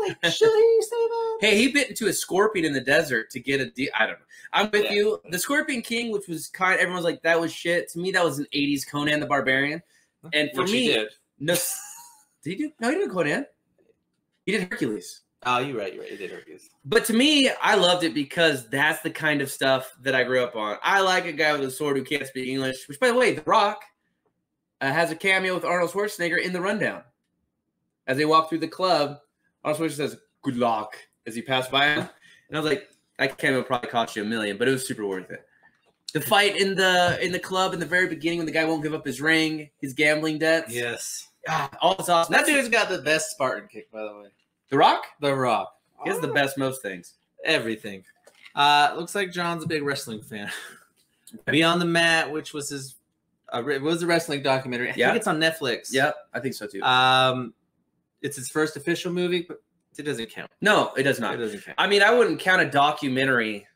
Speaker 4: Like, should he say that?
Speaker 3: Hey, he bit into a scorpion in the desert to get a deal. I don't know. I'm with
Speaker 4: Yeah.
Speaker 3: you. The Scorpion King, which was everyone's like, that was shit. To me, that was an 80s Conan the Barbarian. And for
Speaker 4: Which
Speaker 3: me,
Speaker 4: he did.
Speaker 3: no, did he do? No, he didn't Conan. He did Hercules.
Speaker 4: Oh, you're right. He did Hercules.
Speaker 3: But to me, I loved it because that's the kind of stuff that I grew up on. I like a guy with a sword who can't speak English, which, by the way, The Rock has a cameo with Arnold Schwarzenegger in The Rundown. As they walk through the club, Arnold Schwarzenegger says, "Good luck," as he passed by him. And I was like, that cameo probably cost you $1 million, but it was super worth it. The fight in the club in the very beginning when the guy won't give up his ring, his gambling debts.
Speaker 4: Yes.
Speaker 3: All this awesome.
Speaker 4: That dude's got the best Spartan kick, by the way.
Speaker 3: The Rock?
Speaker 4: The Rock.
Speaker 3: He has the best most things.
Speaker 4: Everything. Looks like John's a big wrestling fan. Beyond the Mat, which was his, it was a wrestling documentary. I
Speaker 3: Yeah.
Speaker 4: think it's on Netflix.
Speaker 3: Yep, I think so too.
Speaker 4: It's his first official movie, but it doesn't count.
Speaker 3: No, it does not.
Speaker 4: It doesn't count.
Speaker 3: I mean, I wouldn't count a documentary,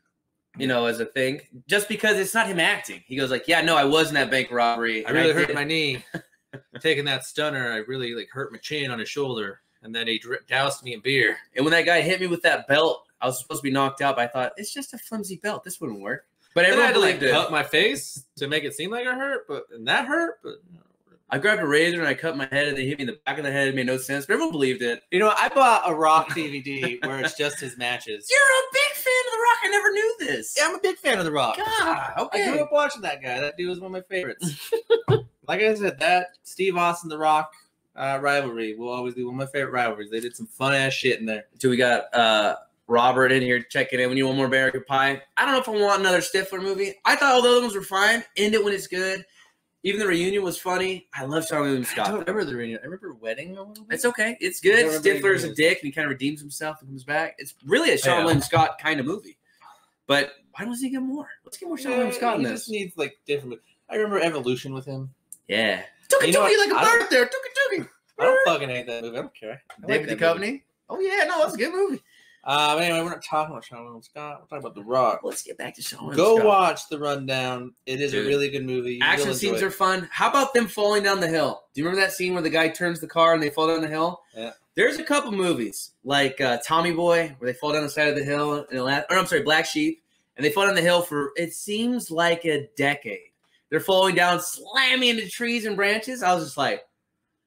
Speaker 3: as a thing, just because it's not him acting. He goes like, "Yeah, no, I was in that bank robbery.
Speaker 4: I really hurt my knee taking that stunner. I really hurt my chin on his shoulder, and then he doused me in beer.
Speaker 3: And when that guy hit me with that belt, I was supposed to be knocked out, but I thought it's just a flimsy belt. This wouldn't work. But
Speaker 4: Then I
Speaker 3: everyone
Speaker 4: had to
Speaker 3: believed it.
Speaker 4: cut my face to make it seem like it hurt, and that hurt. But
Speaker 3: I grabbed a razor and I cut my head, and they hit me in the back of the head. It made no sense, but everyone believed it.
Speaker 4: I bought a Rock DVD where it's just his matches.
Speaker 3: You're a big fan of The Rock. I never knew this.
Speaker 4: Yeah, I'm a big fan of The Rock.
Speaker 3: God,
Speaker 4: I
Speaker 3: okay.
Speaker 4: grew up watching that guy. That dude was one of my favorites. Like I said, that Steve Austin, The Rock rivalry will always be one of my favorite rivalries. They did some fun ass shit in there.
Speaker 3: So we got Robert in here checking in. When you want more American Pie? I don't know if I want another Stifler movie. I thought all the other ones were fine. End it when it's good. Even the reunion was funny. I love Sean William
Speaker 4: I
Speaker 3: Scott.
Speaker 4: don't remember the reunion. I remember Wedding a little bit.
Speaker 3: It's okay. It's
Speaker 4: I
Speaker 3: good.
Speaker 4: don't remember
Speaker 3: Stifler's a
Speaker 4: any
Speaker 3: dick, and he kind of redeems himself and comes back. It's really a Sean
Speaker 4: Yeah.
Speaker 3: William Scott kind of movie. But why doesn't he get more? Let's get more Sean William Scott in
Speaker 4: He
Speaker 3: this.
Speaker 4: just needs different. I remember Evolution with him.
Speaker 3: Yeah.
Speaker 4: You know
Speaker 3: Tookie
Speaker 4: what?
Speaker 3: like a
Speaker 4: I don't-
Speaker 3: bird there. Tookie.
Speaker 4: I don't fucking hate that movie. I don't care. I like
Speaker 3: David
Speaker 4: that
Speaker 3: Duchovny.
Speaker 4: movie.
Speaker 3: Oh yeah, no, that's a good movie.
Speaker 4: But anyway, we're not talking about Sean William Scott. We're talking about The Rock.
Speaker 3: Let's get back to Sean William
Speaker 4: Go
Speaker 3: Scott.
Speaker 4: watch The Rundown. It is
Speaker 3: Dude.
Speaker 4: a really good movie. You
Speaker 3: Action
Speaker 4: will enjoy
Speaker 3: scenes
Speaker 4: it.
Speaker 3: are fun. How about them falling down the hill? Do you remember that scene where the guy turns the car and they fall down the hill?
Speaker 4: Yeah.
Speaker 3: There's a couple movies like Tommy Boy where they fall down the side of the hill. Black Sheep, and they fall down the hill for it seems like a decade. They're falling down, slamming into trees and branches. I was just like,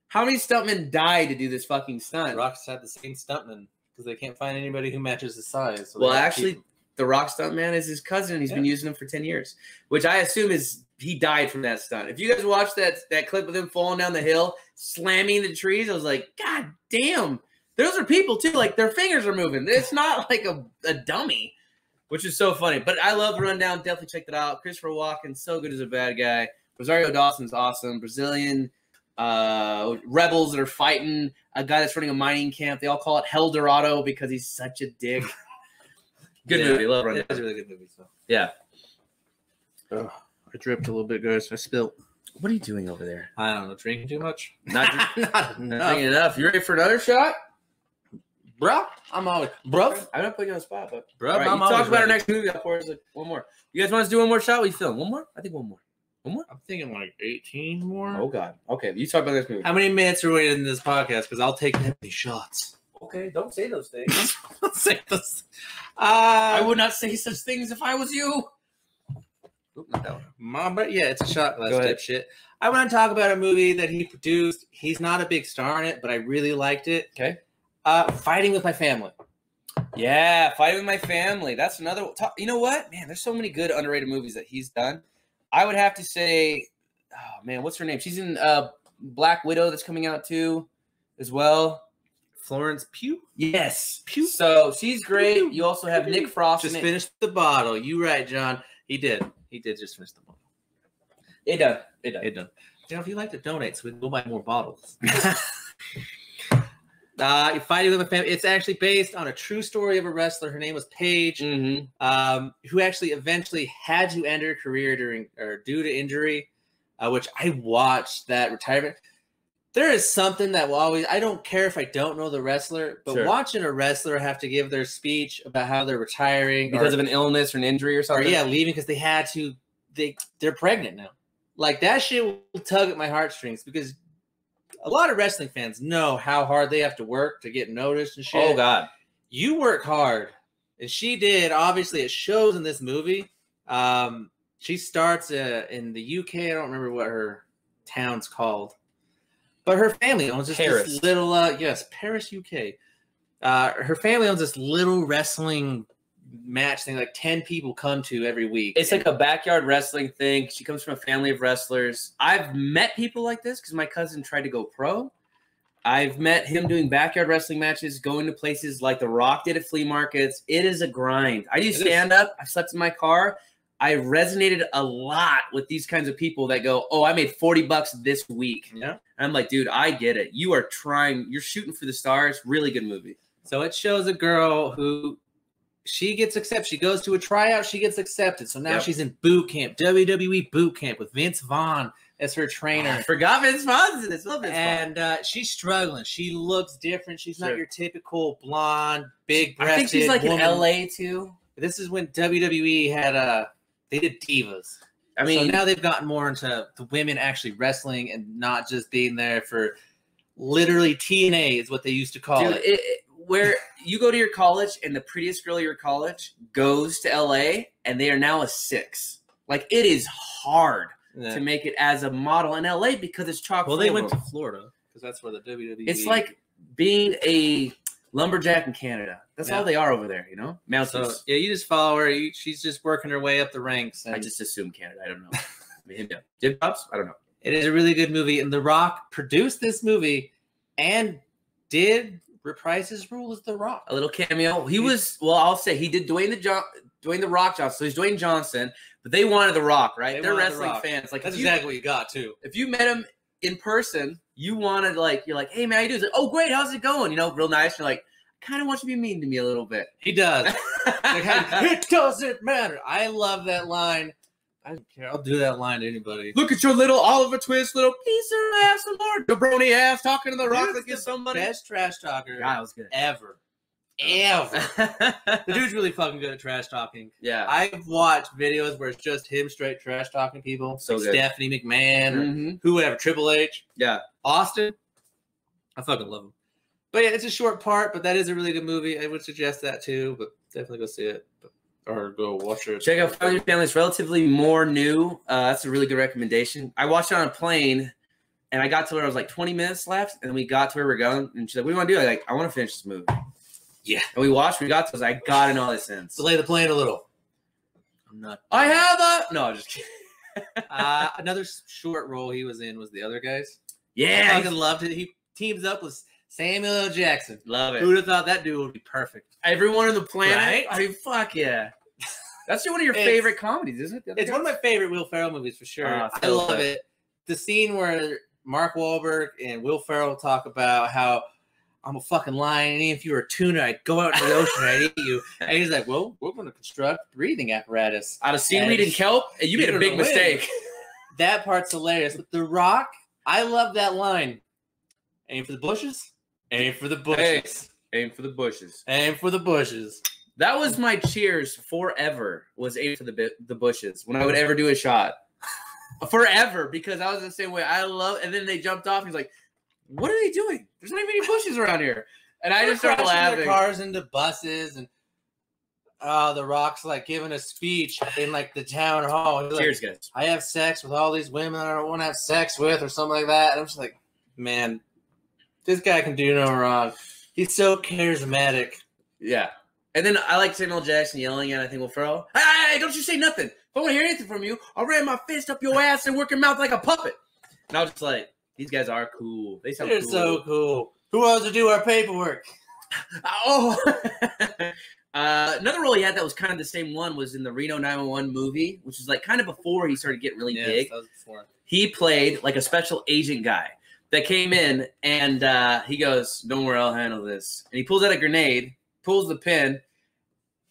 Speaker 3: how many stuntmen died to do this fucking stunt?
Speaker 4: Rock's had the same stuntman because they can't find anybody who matches his size. So
Speaker 3: Well,
Speaker 4: they have to
Speaker 3: actually,
Speaker 4: keep him.
Speaker 3: the Rock stuntman is his cousin. He's been using him for 10 years, which I assume is he died from that stunt. If you guys watch that clip of him falling down the hill, slamming the trees, I was like, God damn. Those are people, too. Like, their fingers are moving. It's not like a dummy, which is so funny. But I love The Rundown. Definitely check that out. Christopher Walken, so good as a bad guy. Rosario Dawson's awesome. Brazilian rebels that are fighting a guy that's running a mining camp. They all call it Hell Dorado because he's such a dick. Good movie. Love Rundown.
Speaker 4: It's a really good movie. So.
Speaker 3: Yeah.
Speaker 4: Ugh, I dripped a little bit, guys. I spilled.
Speaker 3: What are you doing over there?
Speaker 4: I don't know. Drinking too much?
Speaker 3: Not
Speaker 4: Not
Speaker 3: drinking enough. You ready for another shot?
Speaker 4: Bruh, I'm always... Bruh?
Speaker 3: I'm not putting you on the spot, but
Speaker 4: Bruh,
Speaker 3: all right,
Speaker 4: I'm
Speaker 3: you talk
Speaker 4: always
Speaker 3: about our
Speaker 4: ready.
Speaker 3: next movie. I'll pour us one more. You guys want us to do one more shot? What are you feeling? One more? I think one more. One more?
Speaker 4: I'm thinking like 18 more.
Speaker 3: Oh God. Okay, you talk about this movie.
Speaker 4: How many minutes are we in this podcast? Because I'll take that many shots.
Speaker 3: Okay, don't say those things.
Speaker 4: Let's say this.
Speaker 3: I would not say such things if I was you. Oop, not that one.
Speaker 4: Mom, but yeah, it's a shot glass
Speaker 3: Go ahead.
Speaker 4: type shit. I want to talk about a movie that he produced. He's not a big star in it, but I really liked it.
Speaker 3: Okay.
Speaker 4: Fighting with My Family.
Speaker 3: Yeah, Fighting with My Family. That's another. You know what, man? There's so many good underrated movies that he's done. I would have to say, oh man, what's her name? She's in Black Widow that's coming out too, as well.
Speaker 4: Florence Pugh.
Speaker 3: Yes,
Speaker 4: Pugh.
Speaker 3: So she's great. You also have Nick Frost.
Speaker 4: Just
Speaker 3: in it.
Speaker 4: finished the bottle. You right, John. He did. He did just finish the bottle.
Speaker 3: It does. It does.
Speaker 4: It done. You know, if you'd like to donate, so we can go buy more bottles. Fighting with My Family. It's actually based on a true story of a wrestler. Her name was Paige,
Speaker 3: Mm-hmm.
Speaker 4: who actually eventually had to end her career due to injury, which I watched that retirement. There is something that will always, I don't care if I don't know the wrestler, but
Speaker 3: Sure.
Speaker 4: watching a wrestler have to give their speech about how they're retiring
Speaker 3: Because of an illness or an injury or
Speaker 4: or
Speaker 3: something.
Speaker 4: leaving because they had to, they're pregnant now. Like that shit will tug at my heartstrings because a lot of wrestling fans know how hard they have to work to get noticed and shit.
Speaker 3: Oh God.
Speaker 4: You work hard, and she did. Obviously, it shows in this movie. She starts in the UK. I don't remember what her town's called, but her family owns this little Paris, UK. Her family owns this little wrestling match thing. Like 10 people come to every week.
Speaker 3: It's like a backyard wrestling thing. She comes from a family of wrestlers. I've met people like this because my cousin tried to go pro. I've met him doing backyard wrestling matches, going to places like The Rock did at flea markets. It is a grind. I do stand-up. I slept in my car. I resonated a lot with these kinds of people that go, oh, I made $40 this week.
Speaker 4: Yeah.
Speaker 3: And I'm like, dude, I get it. You are trying. You're shooting for the stars. Really good movie.
Speaker 4: So it shows a girl who she gets accepted. She goes to a tryout. She gets accepted. So now she's in boot camp, WWE boot camp with Vince Vaughn as her trainer.
Speaker 3: I forgot Vince Vaughn's in this. Love Vince Vaughn.
Speaker 4: And she's struggling. She looks different. She's not your typical blonde, big-breasted
Speaker 3: I think she's like
Speaker 4: woman.
Speaker 3: in LA too.
Speaker 4: This is when WWE had they did divas.
Speaker 3: I mean,
Speaker 4: so now they've gotten more into the women actually wrestling and not just being there for literally TNA is what they used to call it.
Speaker 3: Where you go to your college and the prettiest girl at your college goes to LA and they are now a 6. Like it is hard to make it as a model in LA because it's chock full.
Speaker 4: Well, they went to Florida because that's where the WWE.
Speaker 3: It's like being a lumberjack in Canada. That's all they are over there, you know? Mountains.
Speaker 4: So, yeah, you just follow her. She's just working her way up the ranks.
Speaker 3: I just assume Canada. I don't know. Jim Pops? I don't know.
Speaker 4: It is a really good movie. And The Rock produced this movie and did reprise his role as The Rock.
Speaker 3: A little cameo. He was, well, I'll say he did Dwayne the Rock Johnson. So he's Dwayne Johnson, but they wanted The Rock, right? They're wrestling fans. Like
Speaker 4: that's exactly what you got too.
Speaker 3: If you met him in person, you wanted you're like, hey man, how you doing? He's like, oh great, how's it going? You know, real nice. You're like, I kind of want you to be mean to me a little bit.
Speaker 4: He does. It doesn't matter. I love that line. I don't care. I'll do that line to anybody.
Speaker 3: Look at your little Oliver Twist, little piece of ass, Lord. Jabroni ass talking to The Rock like it's somebody.
Speaker 4: Best trash talker
Speaker 3: God, was good.
Speaker 4: ever. The dude's really fucking good at trash talking.
Speaker 3: Yeah.
Speaker 4: I've watched videos where it's just him straight trash talking people.
Speaker 3: So
Speaker 4: like
Speaker 3: good.
Speaker 4: Stephanie McMahon or whoever, Triple H.
Speaker 3: Yeah.
Speaker 4: Austin. I fucking love him. But yeah, it's a short part, but that is a really good movie. I would suggest that too, but definitely go see it. Or go watch it.
Speaker 3: Check out Fighting with My Family. It's relatively more new. That's a really good recommendation. I watched it on a plane, and I got to where I was like 20 minutes left, and we got to where we're going. And she's like, what do you want to do? I'm like, I want to finish this movie.
Speaker 4: Yeah.
Speaker 3: And we watched, we got to, I was like, I got to know this ends.
Speaker 4: Delay the plane a little. I'm not.
Speaker 3: I have a... No, I'm just kidding.
Speaker 4: Another short role he was in was The Other Guys.
Speaker 3: Yeah.
Speaker 4: I fucking loved it. He teams up with Samuel L. Jackson.
Speaker 3: Love it.
Speaker 4: Who would have thought that dude would be perfect?
Speaker 3: Everyone on the planet.
Speaker 4: Right?
Speaker 3: I mean, fuck yeah. That's one of your favorite comedies, isn't it?
Speaker 4: It's one of my favorite Will Ferrell movies for sure. I love it. The scene where Mark Wahlberg and Will Ferrell talk about how I'm a fucking lion. And if you were a tuna, I'd go out into the ocean and I'd eat you. And he's like, well, we're going to construct breathing apparatus
Speaker 3: out of seaweed and kelp. And you made a big mistake.
Speaker 4: That part's hilarious. But The Rock, I love that line. Aim for the bushes. Aim for the bushes.
Speaker 3: Aim for the bushes.
Speaker 4: Aim for the bushes.
Speaker 3: That was my cheers forever. Was aim for the bushes when I would ever do a shot. Forever, because I was the same way. I love, and then they jumped off. He's like, "What are they doing? There's not even any bushes around here." And I just started laughing.
Speaker 4: Their cars into buses, and The Rock's like giving a speech in like the town hall.
Speaker 3: Cheers,
Speaker 4: like,
Speaker 3: guys.
Speaker 4: I have sex with all these women I don't want to have sex with, or something like that. And I'm just like, man, this guy can do no wrong. He's so charismatic.
Speaker 3: Yeah. And then I like Samuel Jackson yelling at, I think, Will Ferrell, hey, don't you say nothing. If I want to hear anything from you, I'll ram my fist up your ass and work your mouth like a puppet. And I was just like, these guys are cool. They're
Speaker 4: cool. So cool. Who wants to do our paperwork?
Speaker 3: Another role he had that was kind of the same one was in the Reno 911 movie, which is like kind of before he started getting really big.
Speaker 4: That was before.
Speaker 3: He played like a special agent guy that came in, and he goes, don't worry, I'll handle this. And he pulls out a grenade, pulls the pin,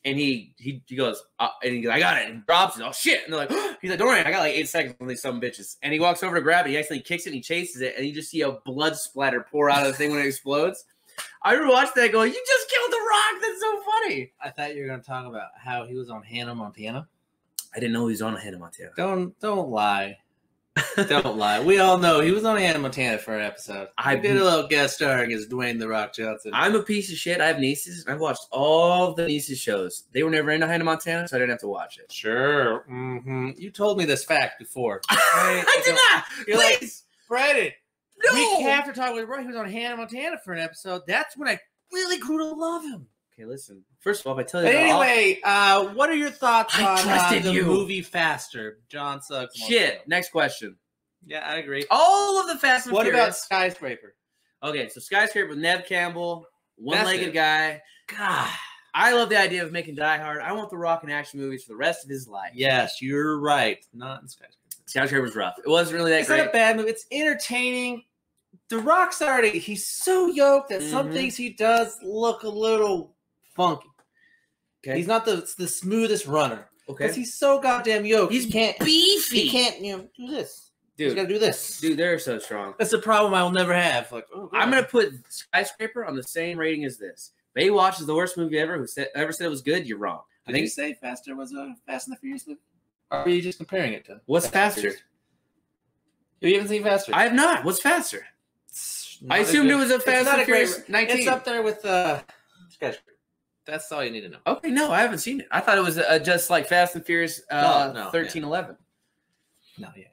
Speaker 3: and he goes, and he goes, I got it. And he drops it. Oh, shit. And they're like, he's like, don't worry, I got like 8 seconds on these some bitches. And he walks over to grab it. He actually kicks it and he chases it. And you just see a blood splatter pour out of the thing when it explodes. I rewatched that going, you just killed The Rock. That's so funny.
Speaker 4: I thought you were going to talk about how he was on Hannah Montana.
Speaker 3: I didn't know he was on Hannah Montana.
Speaker 4: Don't lie. Don't lie. We all know he was on Hannah Montana for an episode. I did a little guest star against Dwayne "The Rock" Johnson.
Speaker 3: I'm a piece of shit. I have nieces. I've watched all the nieces shows. They were never into Hannah Montana, so I didn't have to watch it.
Speaker 4: Sure. Mm-hmm. You told me this fact before.
Speaker 3: I did not.
Speaker 4: You're
Speaker 3: Please.
Speaker 4: like, Brandon,
Speaker 3: no.
Speaker 4: We have to talk with Roy. He was on Hannah Montana for an episode. That's when I really grew to love him.
Speaker 3: Okay, listen. First of all, if I tell you.
Speaker 4: But anyway, what are your thoughts on the
Speaker 3: you.
Speaker 4: movie Faster? John Suggs.
Speaker 3: Shit. Next question.
Speaker 4: Yeah, I agree.
Speaker 3: All of the Fast and Furious.
Speaker 4: What about Skyscraper?
Speaker 3: Okay, so Skyscraper with Nev Campbell, one-legged guy.
Speaker 4: God,
Speaker 3: I love the idea of making Die Hard. I want The Rock in action movies for the rest of his life.
Speaker 4: Yes, you're right. Not in Skyscraper.
Speaker 3: Skyscraper was rough. It wasn't really that
Speaker 4: it's
Speaker 3: great.
Speaker 4: It's not a bad movie. It's entertaining. The Rock's already, he's so yoked that some things he does look a little funky. Okay. He's not the smoothest runner.
Speaker 3: Okay.
Speaker 4: Because he's so goddamn yoked.
Speaker 3: He's beefy.
Speaker 4: He can't, do this.
Speaker 3: Dude,
Speaker 4: he's got to do this.
Speaker 3: Dude, they're so strong.
Speaker 4: That's a problem I will never have. Like,
Speaker 3: I'm going to put Skyscraper on the same rating as this. Baywatch is the worst movie ever. Who ever said it was good? You're wrong.
Speaker 4: Did you say Faster was a Fast and the Furious movie? Or are you just comparing it to?
Speaker 3: What's Faster?
Speaker 4: You haven't seen Faster?
Speaker 3: I have not. What's Faster? I assumed it was a Fast and Furious 19.
Speaker 4: It's up there with Skyscraper. That's all you need to know.
Speaker 3: Okay, no, I haven't seen it. I thought it was just like Fast and Furious 13, 11.
Speaker 4: No, yeah.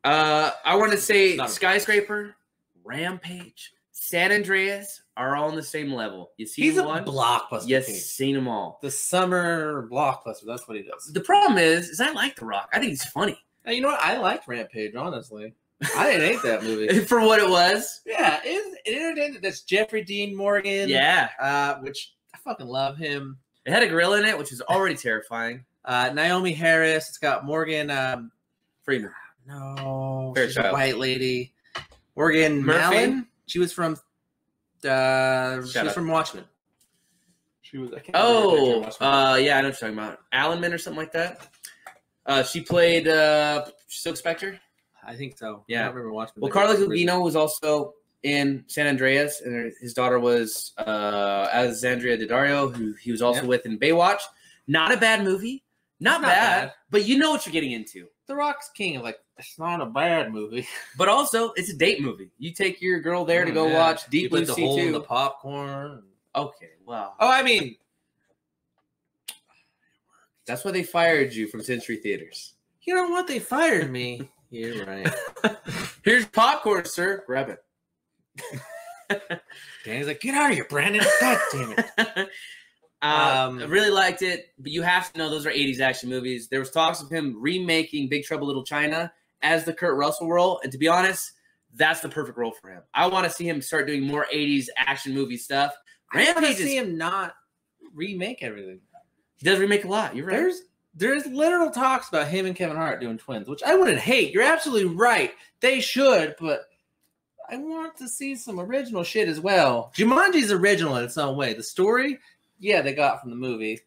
Speaker 3: I want to say Skyscraper, Rampage, San Andreas are all on the same level. You see,
Speaker 4: he's a blockbuster.
Speaker 3: Yes, seen them all.
Speaker 4: The summer blockbuster. That's what he does.
Speaker 3: The problem is I like The Rock. I think he's funny.
Speaker 4: And you know what? I liked Rampage. Honestly, I didn't hate that movie
Speaker 3: for what it was.
Speaker 4: Yeah, it entertained. That's Jeffrey Dean Morgan.
Speaker 3: Yeah,
Speaker 4: which I fucking love him.
Speaker 3: It had a gorilla in it, which is already terrifying.
Speaker 4: Naomi Harris. It's got Morgan
Speaker 3: Freeman.
Speaker 4: No,
Speaker 3: Fair
Speaker 4: she's a white lady. Morgan Mallon. She was from. From Watchmen. She was.
Speaker 3: Yeah, I know what you're talking about. Allenman or something like that. She played Silk Spectre.
Speaker 4: I think so.
Speaker 3: Yeah,
Speaker 4: I don't remember Watchmen.
Speaker 3: Well, Carla Gugino was also in San Andreas, and his daughter was Alexandria Daddario, who he was also with in Baywatch. Not a bad movie. Not bad, but you know what you're getting into.
Speaker 4: The Rock's king of it's not a bad movie.
Speaker 3: But also, it's a date movie. You take your girl there to go watch Deep Blue Sea 2.
Speaker 4: You put the hole in the popcorn.
Speaker 3: Okay, wow.
Speaker 4: Oh, I mean.
Speaker 3: That's why they fired you from Century Theaters.
Speaker 4: You know what? They fired me. You're right.
Speaker 3: Here's popcorn, sir. Grab it.
Speaker 4: Danny's like, get out of here, Brandon. God damn it.
Speaker 3: I really liked it, but you have to know those are 80s action movies. There was talks of him remaking Big Trouble in Little China as the Kurt Russell role, and to be honest, that's the perfect role for him. I want to see him start doing more 80s action movie stuff.
Speaker 4: I want to see him not remake everything.
Speaker 3: He does remake a lot. You're right.
Speaker 4: There's literal talks about him and Kevin Hart doing Twins, which I wouldn't hate. You're absolutely right. They should, but I want to see some original shit as well. Jumanji's original in its own way. The story, yeah, they got from the movie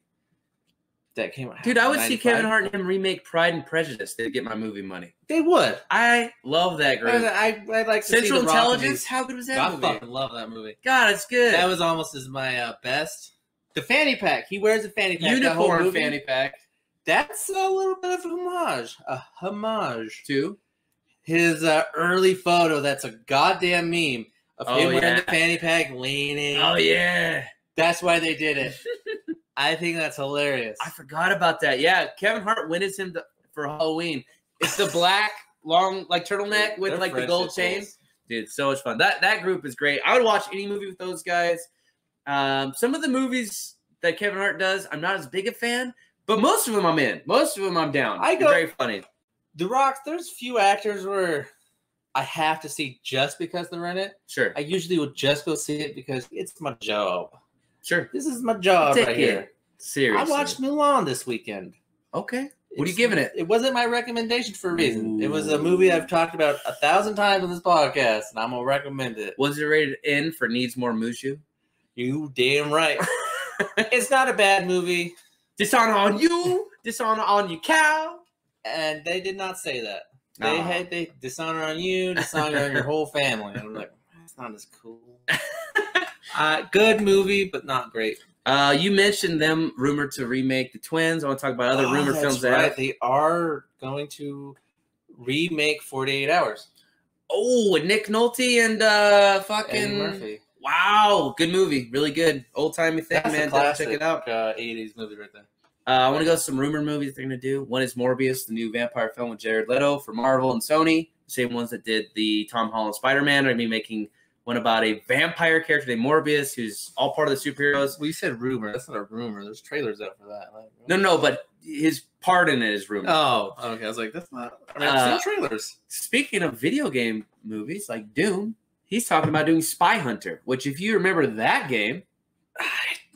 Speaker 4: that came out.
Speaker 3: Dude, I would see
Speaker 4: 95.
Speaker 3: Kevin Hart and him remake Pride and Prejudice. They'd get my movie money.
Speaker 4: They would.
Speaker 3: I love that group.
Speaker 4: I'd like to
Speaker 3: Central
Speaker 4: see The Rock in
Speaker 3: Intelligence?
Speaker 4: these.
Speaker 3: How good was that
Speaker 4: I
Speaker 3: movie?
Speaker 4: fucking love that movie.
Speaker 3: God, it's good.
Speaker 4: That was almost as my best. The fanny pack. He wears a fanny pack.
Speaker 3: Unicorn fanny pack.
Speaker 4: That's a little bit of a homage
Speaker 3: Two.
Speaker 4: his early photo. That's a goddamn meme of him wearing the fanny pack, leaning.
Speaker 3: Oh yeah,
Speaker 4: that's why they did it. I think that's hilarious.
Speaker 3: I forgot about that. Yeah, Kevin Hart wins him for Halloween. It's the black long like turtleneck with like the gold chain. Dude, so much fun. That group is great. I would watch any movie with those guys. Some of the movies that Kevin Hart does, I'm not as big a fan, but most of them I'm in. Most of them I'm down. They're very funny.
Speaker 4: The Rock, there's few actors where I have to see just because they're in it.
Speaker 3: Sure.
Speaker 4: I usually would just go see it because it's my job.
Speaker 3: Sure.
Speaker 4: This is my job right here.
Speaker 3: Seriously.
Speaker 4: I watched Mulan this weekend.
Speaker 3: Okay. What are you giving it?
Speaker 4: It wasn't my recommendation for a reason. Ooh. It was a movie I've talked about 1,000 times on this podcast, and I'm going to recommend it.
Speaker 3: Was it rated N for needs more Mushu?
Speaker 4: You damn right. It's not a bad movie.
Speaker 3: Dishonor on you. Dishonor on your cow.
Speaker 4: And they did not say that. They dishonor on you, dishonor on your whole family. And I'm like, that's not as cool. Good movie, but not great.
Speaker 3: You mentioned them rumored to remake The Twins. I want to talk about other rumored films.
Speaker 4: Right. They are going to remake 48 Hours.
Speaker 3: Oh, with Nick Nolte and fucking
Speaker 4: Eddie Murphy.
Speaker 3: Wow, good movie, really good, old timey thing, man.
Speaker 4: Classic,
Speaker 3: check it out.
Speaker 4: 80s movie right there.
Speaker 3: I want to go to some rumored movies they're gonna do. One is Morbius, the new vampire film with Jared Leto for Marvel and Sony. The same ones that did the Tom Holland Spider-Man are gonna be making one about a vampire character named Morbius, who's all part of the superheroes.
Speaker 4: Well, you said rumor. That's not a rumor. There's trailers out for that.
Speaker 3: No, but his part in it is rumored.
Speaker 4: Oh, okay. I was like, that's not. I've seen trailers.
Speaker 3: Speaking of video game movies like Doom, he's talking about doing Spy Hunter, which if you remember that game,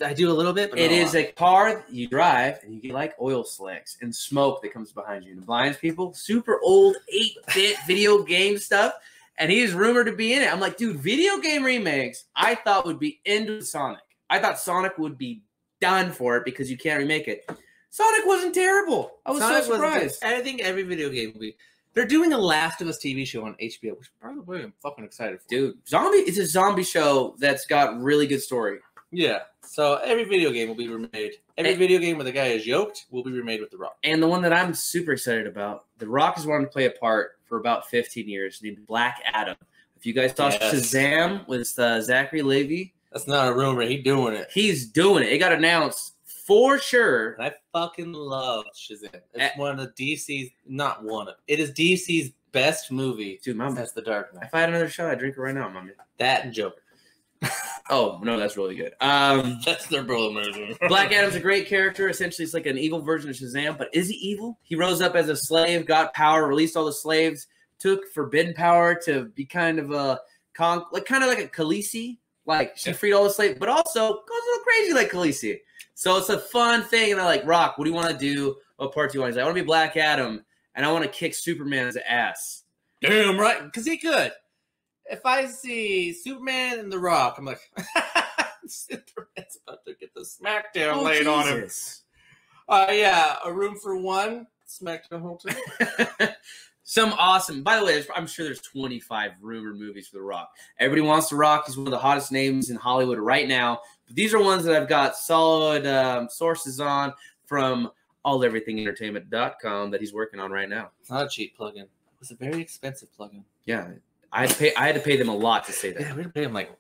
Speaker 4: I do a little bit, but
Speaker 3: it is a car that you drive and you get like oil slicks and smoke that comes behind you and it blinds people. Super old 8-bit video game stuff. And he is rumored to be in it. I'm like, dude, video game remakes, I thought would be into Sonic. I thought Sonic would be done for it because you can't remake it. Sonic wasn't terrible. I was so surprised.
Speaker 4: I think every video game will be. They're doing a Last of Us TV show on HBO, which probably I'm fucking excited for.
Speaker 3: Dude, it's a zombie show that's got really good story.
Speaker 4: Yeah. So every video game will be remade. Every video game where the guy is yoked will be remade with The Rock.
Speaker 3: And the one that I'm super excited about, The Rock has wanted to play a part for about 15 years named Black Adam. If you guys saw Shazam with Zachary Levi.
Speaker 4: That's not a rumor. He's doing it.
Speaker 3: He's doing it. It got announced for sure.
Speaker 4: And I fucking love Shazam. It's one of DC's, not one of, it is DC's best movie.
Speaker 3: Dude, Mama.
Speaker 4: That's The Dark Knight.
Speaker 3: If I had another shot, I'd drink it right now, Mama.
Speaker 4: That and Joker.
Speaker 3: Oh, no, that's really good.
Speaker 4: That's their brother.
Speaker 3: Black Adam's a great character. Essentially, it's like an evil version of Shazam. But is he evil? He rose up as a slave, got power, released all the slaves, took forbidden power to be kind of a kind of like a Khaleesi. Like, she freed all the slaves, but also goes a little crazy like Khaleesi. So it's a fun thing. And they're like, Rock, what do you want to do? What part do you want? He's like, I want to be Black Adam, and I want to kick Superman's ass.
Speaker 4: Damn right, because he could. If I see Superman and The Rock, I'm like, Superman's about to get the smackdown laid on him. Yeah, a room for one, smackdown whole team.
Speaker 3: Some awesome. By the way, I'm sure there's 25 rumored movies for The Rock. Everybody wants The Rock. He's one of the hottest names in Hollywood right now. But these are ones that I've got solid sources on from alleverythingentertainment.com that he's working on right now.
Speaker 4: It's not a cheap plugin. It was a very expensive plugin.
Speaker 3: Yeah. I had to pay them a lot to say that.
Speaker 4: Yeah, we had to pay them like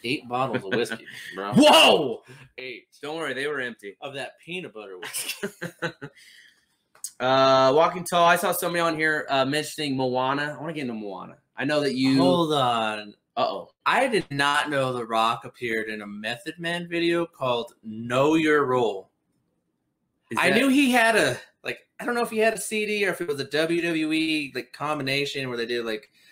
Speaker 4: 8 bottles of whiskey, bro.
Speaker 3: Whoa!
Speaker 4: 8.
Speaker 3: Don't worry, they were empty.
Speaker 4: Of that peanut butter whiskey.
Speaker 3: Walking Tall. I saw somebody on here mentioning Moana. I want to get into Moana. I know that you...
Speaker 4: Hold on.
Speaker 3: Uh-oh.
Speaker 4: I did not know The Rock appeared in a Method Man video called Know Your Role. I knew he had a... I don't know if he had a CD or if it was a WWE combination where they did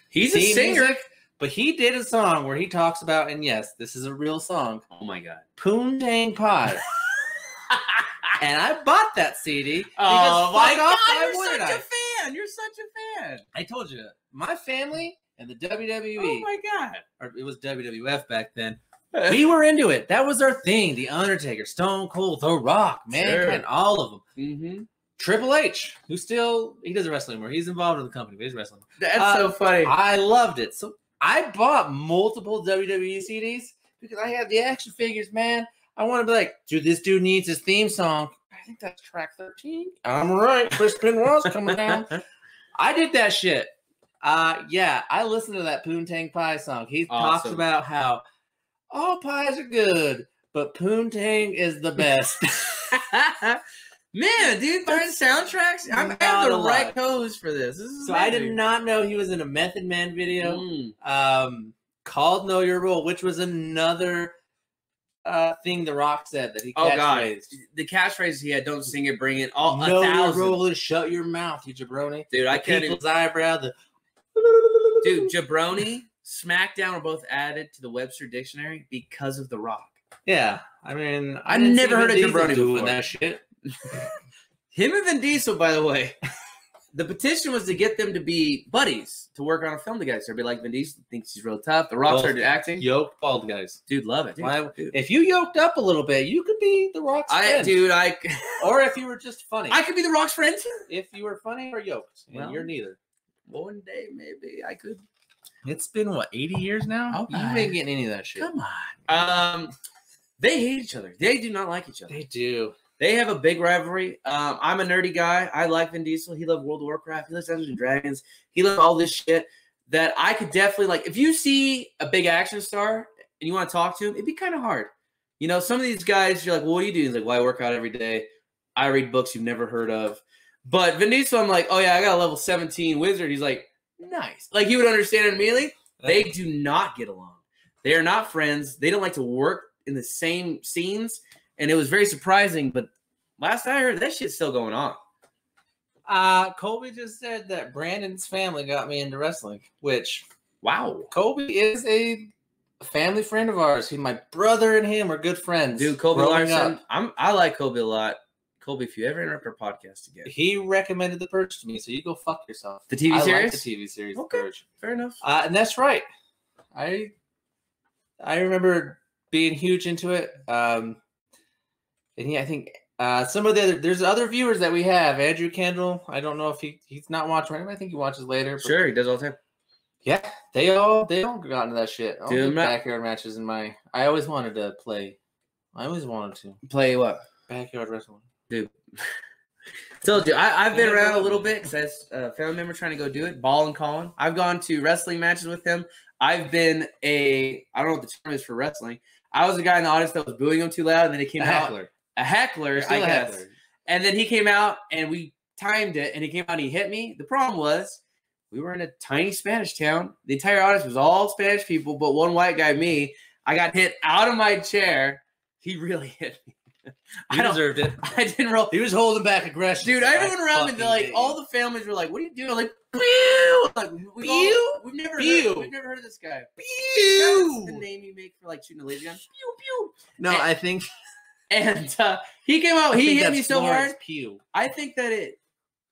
Speaker 3: he's a singer,
Speaker 4: music, but he did a song where he talks about, and yes, this is a real song.
Speaker 3: Oh my god,
Speaker 4: Poontang Pie. And I bought that CD.
Speaker 3: Oh my god,
Speaker 4: you're such
Speaker 3: a fan. You're such a fan.
Speaker 4: I told you, my family and the WWE.
Speaker 3: Oh my God.
Speaker 4: Or it was WWF back then. We were into it. That was our thing. The Undertaker, Stone Cold, The Rock, Mankind, all of them.
Speaker 3: Mm-hmm.
Speaker 4: Triple H, who he doesn't wrestle anymore. He's involved in the company, but he's wrestling.
Speaker 3: That's so funny.
Speaker 4: I loved it. So I bought multiple WWE CDs because I had the action figures, man. I want to be like, dude, this dude needs his theme song. I think that's track 13. I'm right. Chris Benoit's coming down. I did that shit. Yeah, I listened to that Poontang Pie song. He talks about how all pies are good, but Poontang is the best.
Speaker 3: Man, dude, buying soundtracks. I'm at the right coast for this.
Speaker 4: So I did not know he was in a Method Man video called Know Your Role, which was another thing The Rock said that he catchphrased.
Speaker 3: The catchphrase he had, don't sing it, bring it. All
Speaker 4: Know your role is shut your mouth, you jabroni.
Speaker 3: Dude, I can't
Speaker 4: people's eyebrow.
Speaker 3: Dude, jabroni, SmackDown were both added to the Webster Dictionary because of The Rock.
Speaker 4: Yeah, I mean,
Speaker 3: I never heard of jabroni
Speaker 4: doing that shit.
Speaker 3: Him and Vin Diesel, by the way, the petition was to get them to be buddies to work on a film together. So everybody like Vin Diesel thinks he's real tough. The Rock started acting.
Speaker 4: Yoked bald guys.
Speaker 3: Dude, love it. Dude.
Speaker 4: If you yoked up a little bit, you could be The Rock's friend.
Speaker 3: Or
Speaker 4: if you were just funny.
Speaker 3: I could be The Rock's friend.
Speaker 4: If you were funny or yoked. And you're neither.
Speaker 3: One day, maybe I could.
Speaker 4: It's been, 80 years now?
Speaker 3: Oh,
Speaker 4: you ain't getting any of that shit.
Speaker 3: Come on. They hate each other. They do not like each other.
Speaker 4: They do.
Speaker 3: They have a big rivalry. I'm a nerdy guy. I like Vin Diesel. He loved World of Warcraft. He loves Dungeons and Dragons. He loved all this shit that I could definitely like. If you see a big action star and you want to talk to him, it'd be kind of hard. You know, some of these guys, you're like, well, what do you do? He's like, well, I work out every day. I read books you've never heard of. But Vin Diesel, I'm like, oh, yeah, I got a level 17 wizard. He's like, nice. Like, he would understand it immediately. They do not get along. They are not friends. They don't like to work in the same scenes. And it was very surprising, but last I heard, that shit's still going on.
Speaker 4: Colby just said that Brandon's family got me into wrestling, which,
Speaker 3: wow.
Speaker 4: Colby is a family friend of ours. My brother and him are good friends.
Speaker 3: Dude, Colby Larson, I like Colby a lot. Colby, if you ever interrupt our podcast again.
Speaker 4: He recommended The Purge to me, so you go fuck yourself.
Speaker 3: The TV series?
Speaker 4: I like the TV series,
Speaker 3: okay.
Speaker 4: The Purge.
Speaker 3: Fair enough.
Speaker 4: And that's right. I remember being huge into it. And I think some of the there's other viewers that we have. Andrew Kendall. I don't know if he's not watching right now. I think he watches later.
Speaker 3: Sure, he does all the time.
Speaker 4: Yeah, they all got into that shit. All
Speaker 3: Dude,
Speaker 4: backyard matches I always wanted to play.
Speaker 3: Play what?
Speaker 4: Backyard wrestling.
Speaker 3: Dude. Told you, I've been around a little bit because I have a family member trying to go do it. Ball and Colin. I've gone to wrestling matches with him. I've been I don't know what the term is for wrestling. I was the guy in the audience that was booing him too loud, and then he came out. A heckler, I guess. Heckler. And then he came out, and we timed it, and he came out and he hit me. The problem was we were in a tiny Spanish town. The entire audience was all Spanish people, but one white guy, me. I got hit out of my chair. He really hit me.
Speaker 4: I deserved it.
Speaker 3: I didn't roll.
Speaker 4: He was holding back aggression.
Speaker 3: Dude, everyone around me, like, all the families were like, what are you doing? I'm like, pew! Like, we've never heard of this guy.
Speaker 4: Pew!
Speaker 3: That's the name you make for, like, shooting a laser gun. Pew, pew.
Speaker 4: No, I think...
Speaker 3: And he came out, he hit me so hard.
Speaker 4: Pew.
Speaker 3: I think that it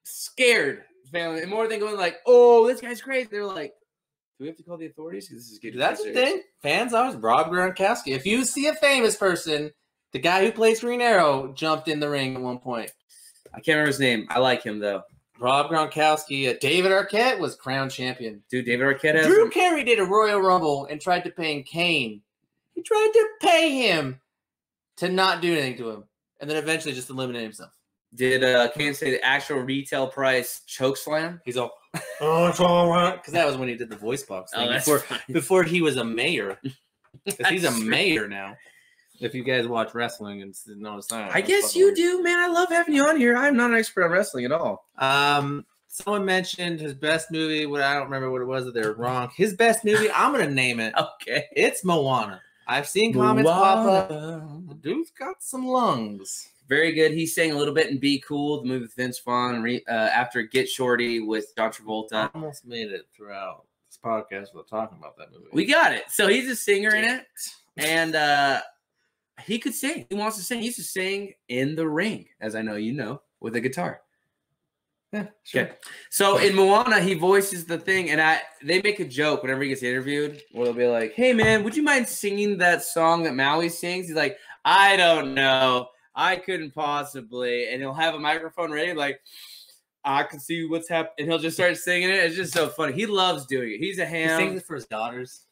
Speaker 3: scared family. And more than going like, oh, this guy's crazy. They're like, do we have to call the authorities? Because this is getting
Speaker 4: That's the thing. Fans always, Rob Gronkowski. If you see a famous person, the guy who plays Green Arrow jumped in the ring at one point.
Speaker 3: I can't remember his name. I like him, though.
Speaker 4: Rob Gronkowski. David Arquette was crown champion.
Speaker 3: Dude, David Arquette has
Speaker 4: Drew Carey did a Royal Rumble and tried to pay Kane. He tried to pay him to not do anything to him, and then eventually just eliminate himself.
Speaker 3: Did Kane say the actual retail price choke slam?
Speaker 4: He's all, oh, it's all right. Because that was when he did the voice box thing before he was a mayor. Because he's a mayor now. If you guys watch wrestling and notice that.
Speaker 3: I guess you do, man. I love having you on here. I'm not an expert on wrestling at all.
Speaker 4: Someone mentioned his best movie. I don't remember what it was. That they're wrong. His best movie, I'm going to name it.
Speaker 3: Okay.
Speaker 4: It's Moana. I've seen comments pop up. The dude's got some lungs.
Speaker 3: Very good. He sang a little bit in Be Cool, the movie with Vince Vaughn, after Get Shorty with John Travolta.
Speaker 4: I almost made it throughout this podcast without talking about that movie.
Speaker 3: We got it. So he's a singer in it, and he could sing. He wants to sing. He used to sing in the ring, as I know you know, with a guitar.
Speaker 4: Yeah, sure.
Speaker 3: Okay. So in Moana, he voices the thing, and they make a joke whenever he gets interviewed, where they'll be like, "Hey man, would you mind singing that song that Maui sings?" He's like, "I don't know, I couldn't possibly," and he'll have a microphone ready, like, "I can see what's happening," and he'll just start singing it. It's just so funny. He loves doing it. He's a ham.
Speaker 4: He sings it for his daughters.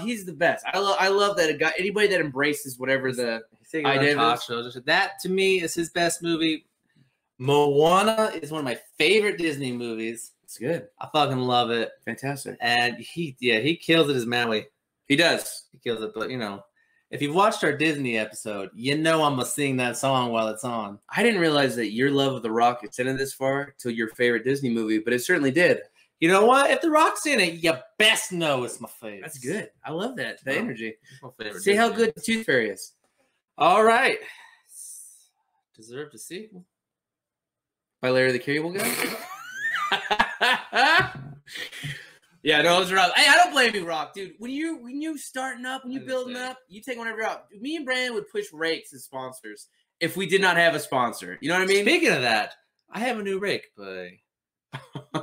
Speaker 3: He's the best. I love that a guy, anybody that embraces whatever the idea is.
Speaker 4: Shows. That to me is his best movie. Moana is one of my favorite Disney movies.
Speaker 3: It's good.
Speaker 4: I fucking love it.
Speaker 3: Fantastic.
Speaker 4: And he kills it as Maui.
Speaker 3: He does.
Speaker 4: He kills it. But if you've watched our Disney episode, I'm gonna sing that song while it's on.
Speaker 3: I didn't realize that your love of The Rock extended this far to your favorite Disney movie, but it certainly did.
Speaker 4: You know what? If The Rock's in it, you best know it's my favorite.
Speaker 3: That's good. I love that. The energy.
Speaker 4: My favorite.
Speaker 3: See how good the Tooth Fairy is.
Speaker 4: All right. Deserved a sequel.
Speaker 3: By Larry the Cable Guy? Yeah, no, it was rough. Hey, I don't blame you, Rock, dude. When you starting up, when you building up, you take whatever out. Me and Brandon would push rakes as sponsors if we did not have a sponsor. You know what I mean?
Speaker 4: Speaking of that, I have a new rake, but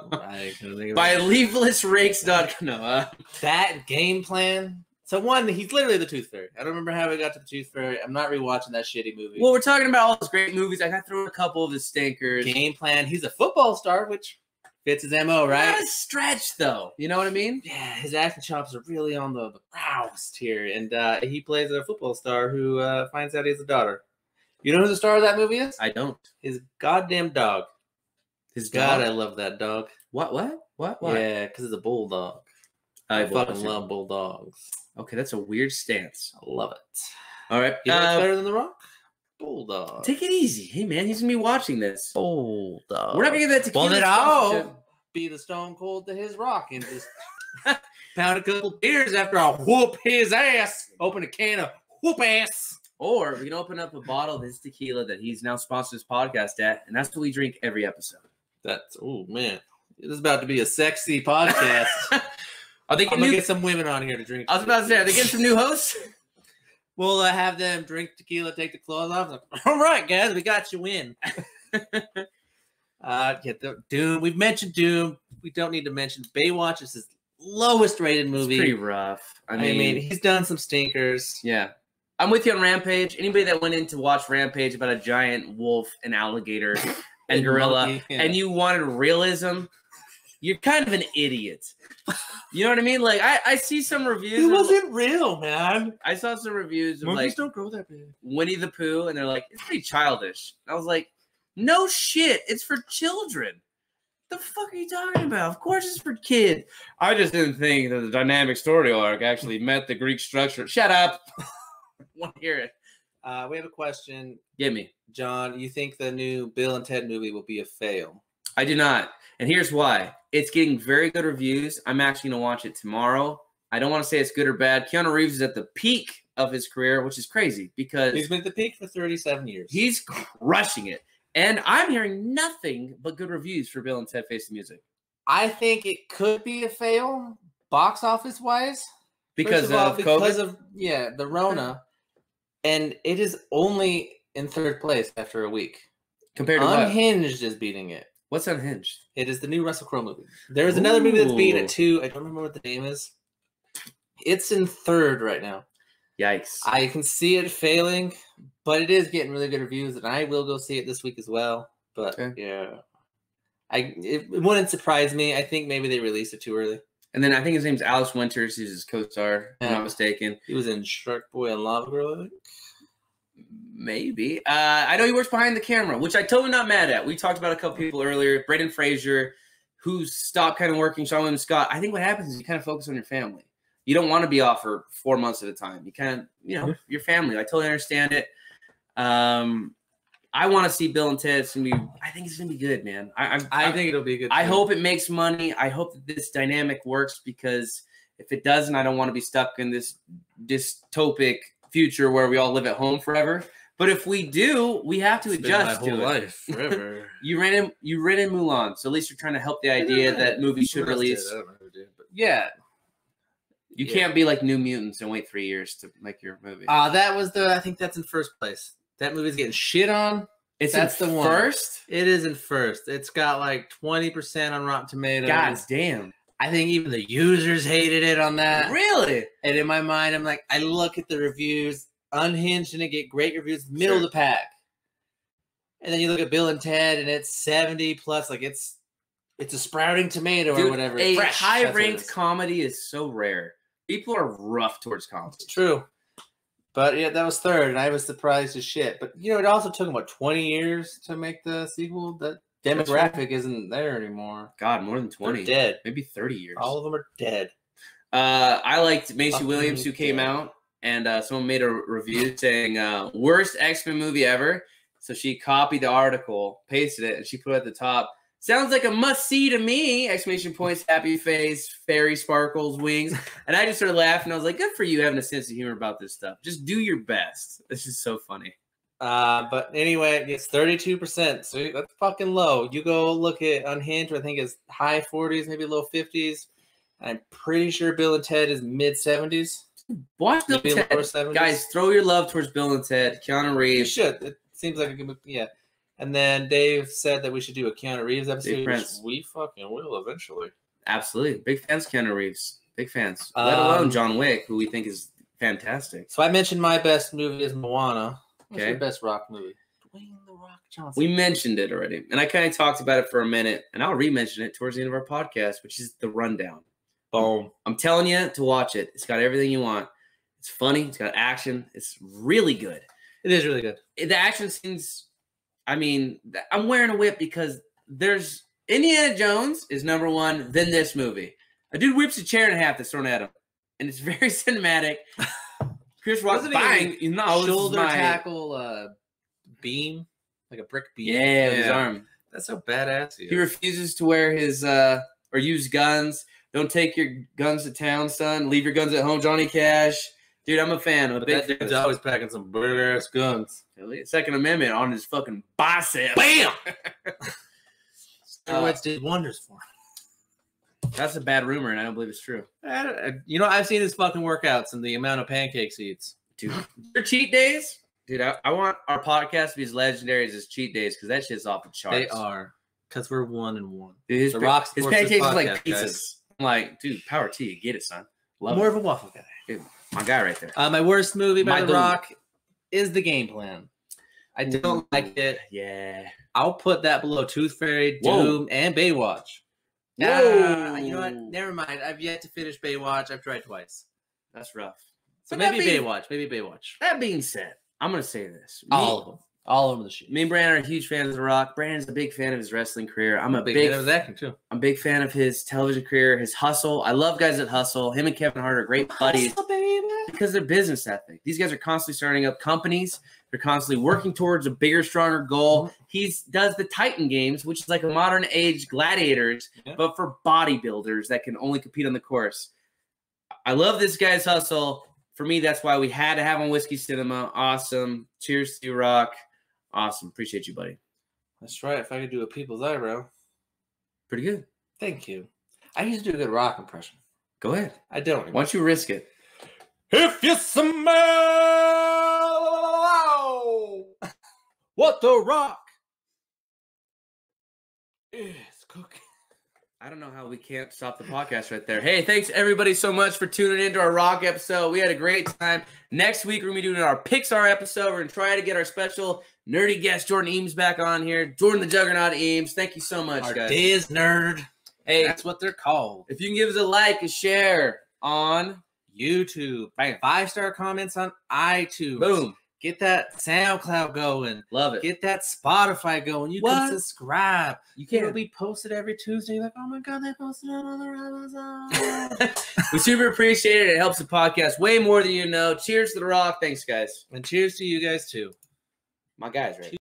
Speaker 3: by leavelessrakes.com. No,
Speaker 4: that game plan. So one, he's literally the Tooth Fairy. I don't remember how we got to the Tooth Fairy. I'm not rewatching that shitty movie.
Speaker 3: Well, we're talking about all those great movies. I got to throw a couple of the stinkers.
Speaker 4: Game plan. He's a football star, which fits his MO, right?
Speaker 3: Not a stretch, though. You know what I mean?
Speaker 4: Yeah, his acting chops are really on the proudest here. And he plays a football star who finds out he has a daughter. You know who the star of that movie is?
Speaker 3: I don't.
Speaker 4: His goddamn dog.
Speaker 3: His
Speaker 4: God,
Speaker 3: dog?
Speaker 4: I love that dog.
Speaker 3: What?
Speaker 4: Yeah, because it's a bulldog. I fucking love bulldogs.
Speaker 3: Okay, that's a weird stance.
Speaker 4: I love it.
Speaker 3: All right.
Speaker 4: You know what's better than The Rock? Bulldog.
Speaker 3: Take it easy. Hey, man, he's going to be watching this.
Speaker 4: Bulldog.
Speaker 3: We're not going to get that tequila.
Speaker 4: Well, then I'll be the Stone Cold to his Rock and just pound a couple beers after I whoop his ass. Open a can of whoop ass.
Speaker 3: Or we can open up a bottle of his tequila that he's now sponsored his podcast at, and that's what we drink every episode.
Speaker 4: Oh, man. This is about to be a sexy podcast.
Speaker 3: Are they
Speaker 4: I'm going to get some women on here to drink.
Speaker 3: I was about to say, are they getting some new hosts?
Speaker 4: We'll have them drink tequila, take the clothes off. Like, all right, guys, we got you in. Doom. We've mentioned Doom. We don't need to mention Baywatch. Is his lowest rated movie.
Speaker 3: It's pretty rough. I mean,
Speaker 4: he's done some stinkers.
Speaker 3: Yeah. I'm with you on Rampage. Anybody that went in to watch Rampage about a giant wolf and alligator and gorilla,
Speaker 4: monkey, yeah.
Speaker 3: and you wanted realism, you're kind of an idiot. You know what I mean? Like, I see some reviews.
Speaker 4: It wasn't real, man.
Speaker 3: I saw some reviews of
Speaker 4: Monkeys don't grow that big.
Speaker 3: Winnie the Pooh, and they're like, it's pretty childish. I was like, no shit. It's for children. The fuck are you talking about? Of course it's for kids. I just didn't think that the dynamic story arc actually met the Greek structure. Shut up. I want to hear it.
Speaker 4: We have a question.
Speaker 3: Give me.
Speaker 4: John, you think the new Bill and Ted movie will be a fail?
Speaker 3: I do not. And here's why. It's getting very good reviews. I'm actually going to watch it tomorrow. I don't want to say it's good or bad. Keanu Reeves is at the peak of his career, which is crazy because
Speaker 4: he's been at the peak for 37 years.
Speaker 3: He's crushing it. And I'm hearing nothing but good reviews for Bill and Ted Face the Music.
Speaker 4: I think it could be a fail, box office wise,
Speaker 3: because of
Speaker 4: the Rona, and it is only in third place after a week.
Speaker 3: Compared to
Speaker 4: Unhinged is beating it.
Speaker 3: What's Unhinged?
Speaker 4: It is the new Russell Crowe movie. There is another movie that's beating it too. I don't remember what the name is. It's in third right now.
Speaker 3: Yikes!
Speaker 4: I can see it failing, but it is getting really good reviews, and I will go see it this week as well. But yeah, it wouldn't surprise me. I think maybe they released it too early.
Speaker 3: And then I think his name's Alice Winters. He's his co-star, if I'm not mistaken.
Speaker 4: He was in Shark Boy and Lava Girl, I think.
Speaker 3: Maybe. I know he works behind the camera, which I totally not mad at. We talked about a couple people earlier. Brendan Fraser, who stopped kind of working. Sean William Scott. I think what happens is you kind of focus on your family. You don't want to be off for 4 months at a time. You kind of, your family. I totally understand it. I want to see Bill and Ted. I think it's gonna be good, man.
Speaker 4: I think it'll be good.
Speaker 3: I hope it makes money. I hope that this dynamic works, because if it doesn't, I don't want to be stuck in this dystopic future where we all live at home forever. But if we do, we have to adjust to it.
Speaker 4: Life forever.
Speaker 3: You ran in Mulan, so at least you're trying to help the idea that movies should release.
Speaker 4: I don't know who did, but yeah.
Speaker 3: You can't be like New Mutants and wait 3 years to make your movie.
Speaker 4: I think that's in first place. That movie's getting shit on. That's the one.
Speaker 3: First?
Speaker 4: It is in first. It's got like 20% on Rotten Tomatoes.
Speaker 3: God damn.
Speaker 4: I think even the users hated it on that.
Speaker 3: Really?
Speaker 4: And in my mind, I'm like, I look at the reviews, Unhinged, and it get great reviews, middle of the pack. And then you look at Bill and Ted, and it's 70 plus. Like it's a sprouting tomato or whatever.
Speaker 3: A
Speaker 4: Fresh,
Speaker 3: high-ranked comedy is so rare. People are rough towards comedy.
Speaker 4: It's true. But yeah, that was third, and I was surprised as shit. But you know, it also took them 20 years to make the sequel. That demographic isn't there anymore.
Speaker 3: God, more than 20.
Speaker 4: They're dead.
Speaker 3: Maybe 30 years.
Speaker 4: All of them are dead.
Speaker 3: I liked Macy
Speaker 4: Fucking
Speaker 3: Williams, who came
Speaker 4: dead.
Speaker 3: out, and someone made a review saying worst X-Men movie ever. So she copied the article, pasted it, and she put it at the top. Sounds like a must-see to me! Exclamation points, happy face, fairy sparkles, wings. And I just started laughing. I was like, good for you having a sense of humor about this stuff. Just do your best. It's just so funny.
Speaker 4: But anyway, it's 32%. So that's fucking low. You go look at Unhinged, I think it's high 40s, maybe low 50s. I'm pretty sure Bill and Ted is mid 70s.
Speaker 3: Watch Bill
Speaker 4: Maybe
Speaker 3: and
Speaker 4: lower
Speaker 3: Ted.
Speaker 4: 70s.
Speaker 3: Guys, throw your love towards Bill and Ted. Keanu
Speaker 4: You
Speaker 3: Reeves.
Speaker 4: should. It seems like a good movie. Yeah. And then Dave said that we should do a Keanu Reeves episode.
Speaker 3: Dave
Speaker 4: Which
Speaker 3: Prince.
Speaker 4: we fucking will eventually.
Speaker 3: Absolutely. Big fans of Keanu Reeves. Big fans. Let alone John Wick, who we think is fantastic.
Speaker 4: So I mentioned my best movie is Moana. What's
Speaker 3: Okay.
Speaker 4: your best rock movie? Dwayne The Rock Johnson.
Speaker 3: We mentioned it already, and I kind of talked about it for a minute, and I'll re-mention it towards the end of our podcast, which is The Rundown.
Speaker 4: Boom.
Speaker 3: I'm telling you to watch it. It's got everything you want. It's funny. It's got action. It's really good.
Speaker 4: It is really good.
Speaker 3: The action scenes, I mean, I'm wearing a whip because there's Indiana Jones is number one, then this movie. A dude whips a chair in half that's thrown at him, and it's very cinematic. Chris Rock's
Speaker 4: Wasn't he
Speaker 3: buying,
Speaker 4: shoulder tackle beam, like a brick beam.
Speaker 3: Yeah, with his arm.
Speaker 4: That's so badass.
Speaker 3: He refuses to wear his or use guns. Don't take your guns to town, son. Leave your guns at home, Johnny Cash. Dude, I'm a fan. I'm a big
Speaker 4: That dude's
Speaker 3: fan.
Speaker 4: always packing some big ass guns.
Speaker 3: Second Amendment on his fucking bicep.
Speaker 4: Bam! Steroids did wonders for him.
Speaker 3: That's a bad rumor, and I don't believe it's true.
Speaker 4: You know, I've seen his fucking workouts and the amount of pancakes he eats.
Speaker 3: Dude, your cheat days? Dude, I want our podcast to be as legendary as his cheat days because that shit's off the charts.
Speaker 4: They are. Because we're 1-1.
Speaker 3: Dude,
Speaker 4: The Rock
Speaker 3: his
Speaker 4: supports this
Speaker 3: pancakes is like
Speaker 4: podcast,
Speaker 3: pizzas.
Speaker 4: guys.
Speaker 3: I'm like, dude, power to you. Get it, son. Love
Speaker 4: More
Speaker 3: it.
Speaker 4: of a waffle guy.
Speaker 3: Dude, my guy right there.
Speaker 4: My worst movie by
Speaker 3: My
Speaker 4: The
Speaker 3: dude.
Speaker 4: Rock is The Game Plan. I don't like it.
Speaker 3: Yeah.
Speaker 4: I'll put that below Tooth Fairy,
Speaker 3: Whoa.
Speaker 4: Doom, and Baywatch.
Speaker 3: Whoa.
Speaker 4: You know what? Never mind. I've yet to finish Baywatch. I've tried twice.
Speaker 3: That's rough.
Speaker 4: So
Speaker 3: But that
Speaker 4: maybe
Speaker 3: being-
Speaker 4: Baywatch. Maybe Baywatch.
Speaker 3: That being said, I'm going to say this.
Speaker 4: All of them. All of them the shit.
Speaker 3: Me and Brandon are huge fans of The Rock. Brandon's a big fan of his wrestling career. I'm a big
Speaker 4: fan of his acting too.
Speaker 3: I'm a big fan of his television career, his hustle. I love guys that hustle. Him and Kevin Hart are great buddies because they're business ethic. These guys are constantly starting up companies. They're constantly working towards a bigger, stronger goal. He does the Titan Games, which is like a modern age gladiators, but for bodybuilders that can only compete on the course. I love this guy's hustle. For me, that's why we had to have on Whiskey Cinema. Awesome. Cheers to you, Rock. Awesome. Appreciate you, buddy.
Speaker 4: That's right. If I could do a people's eyebrow.
Speaker 3: Pretty good.
Speaker 4: Thank you. I used to do a good Rock impression.
Speaker 3: Go ahead.
Speaker 4: I don't.
Speaker 3: Why don't you risk it?
Speaker 4: If you smell what The Rock is cooking.
Speaker 3: I don't know how we can't stop the podcast right there. Hey, thanks everybody so much for tuning into our Rock episode. We had a great time. Next week, we're going to be doing our Pixar episode. We're going to try to get our special nerdy guest, Jordan Eames, back on here. Jordan the Juggernaut Eames. Thank you so much,
Speaker 4: Our
Speaker 3: guys.
Speaker 4: Diz nerd.
Speaker 3: Hey,
Speaker 4: That's what they're called.
Speaker 3: if you can give us a like, a share on
Speaker 4: YouTube.
Speaker 3: Bam.
Speaker 4: 5-star comments on iTunes.
Speaker 3: Boom.
Speaker 4: Get that SoundCloud going.
Speaker 3: Love it.
Speaker 4: Get that Spotify going. You
Speaker 3: What?
Speaker 4: can subscribe.
Speaker 3: You
Speaker 4: It'll
Speaker 3: can.
Speaker 4: be posted every Tuesday. You're like, oh my God, they posted it on the Amazon.
Speaker 3: We super appreciate it. It helps the podcast way more than you know. Cheers to The Rock. Thanks, guys.
Speaker 4: And cheers to you guys, too.
Speaker 3: My guys, right?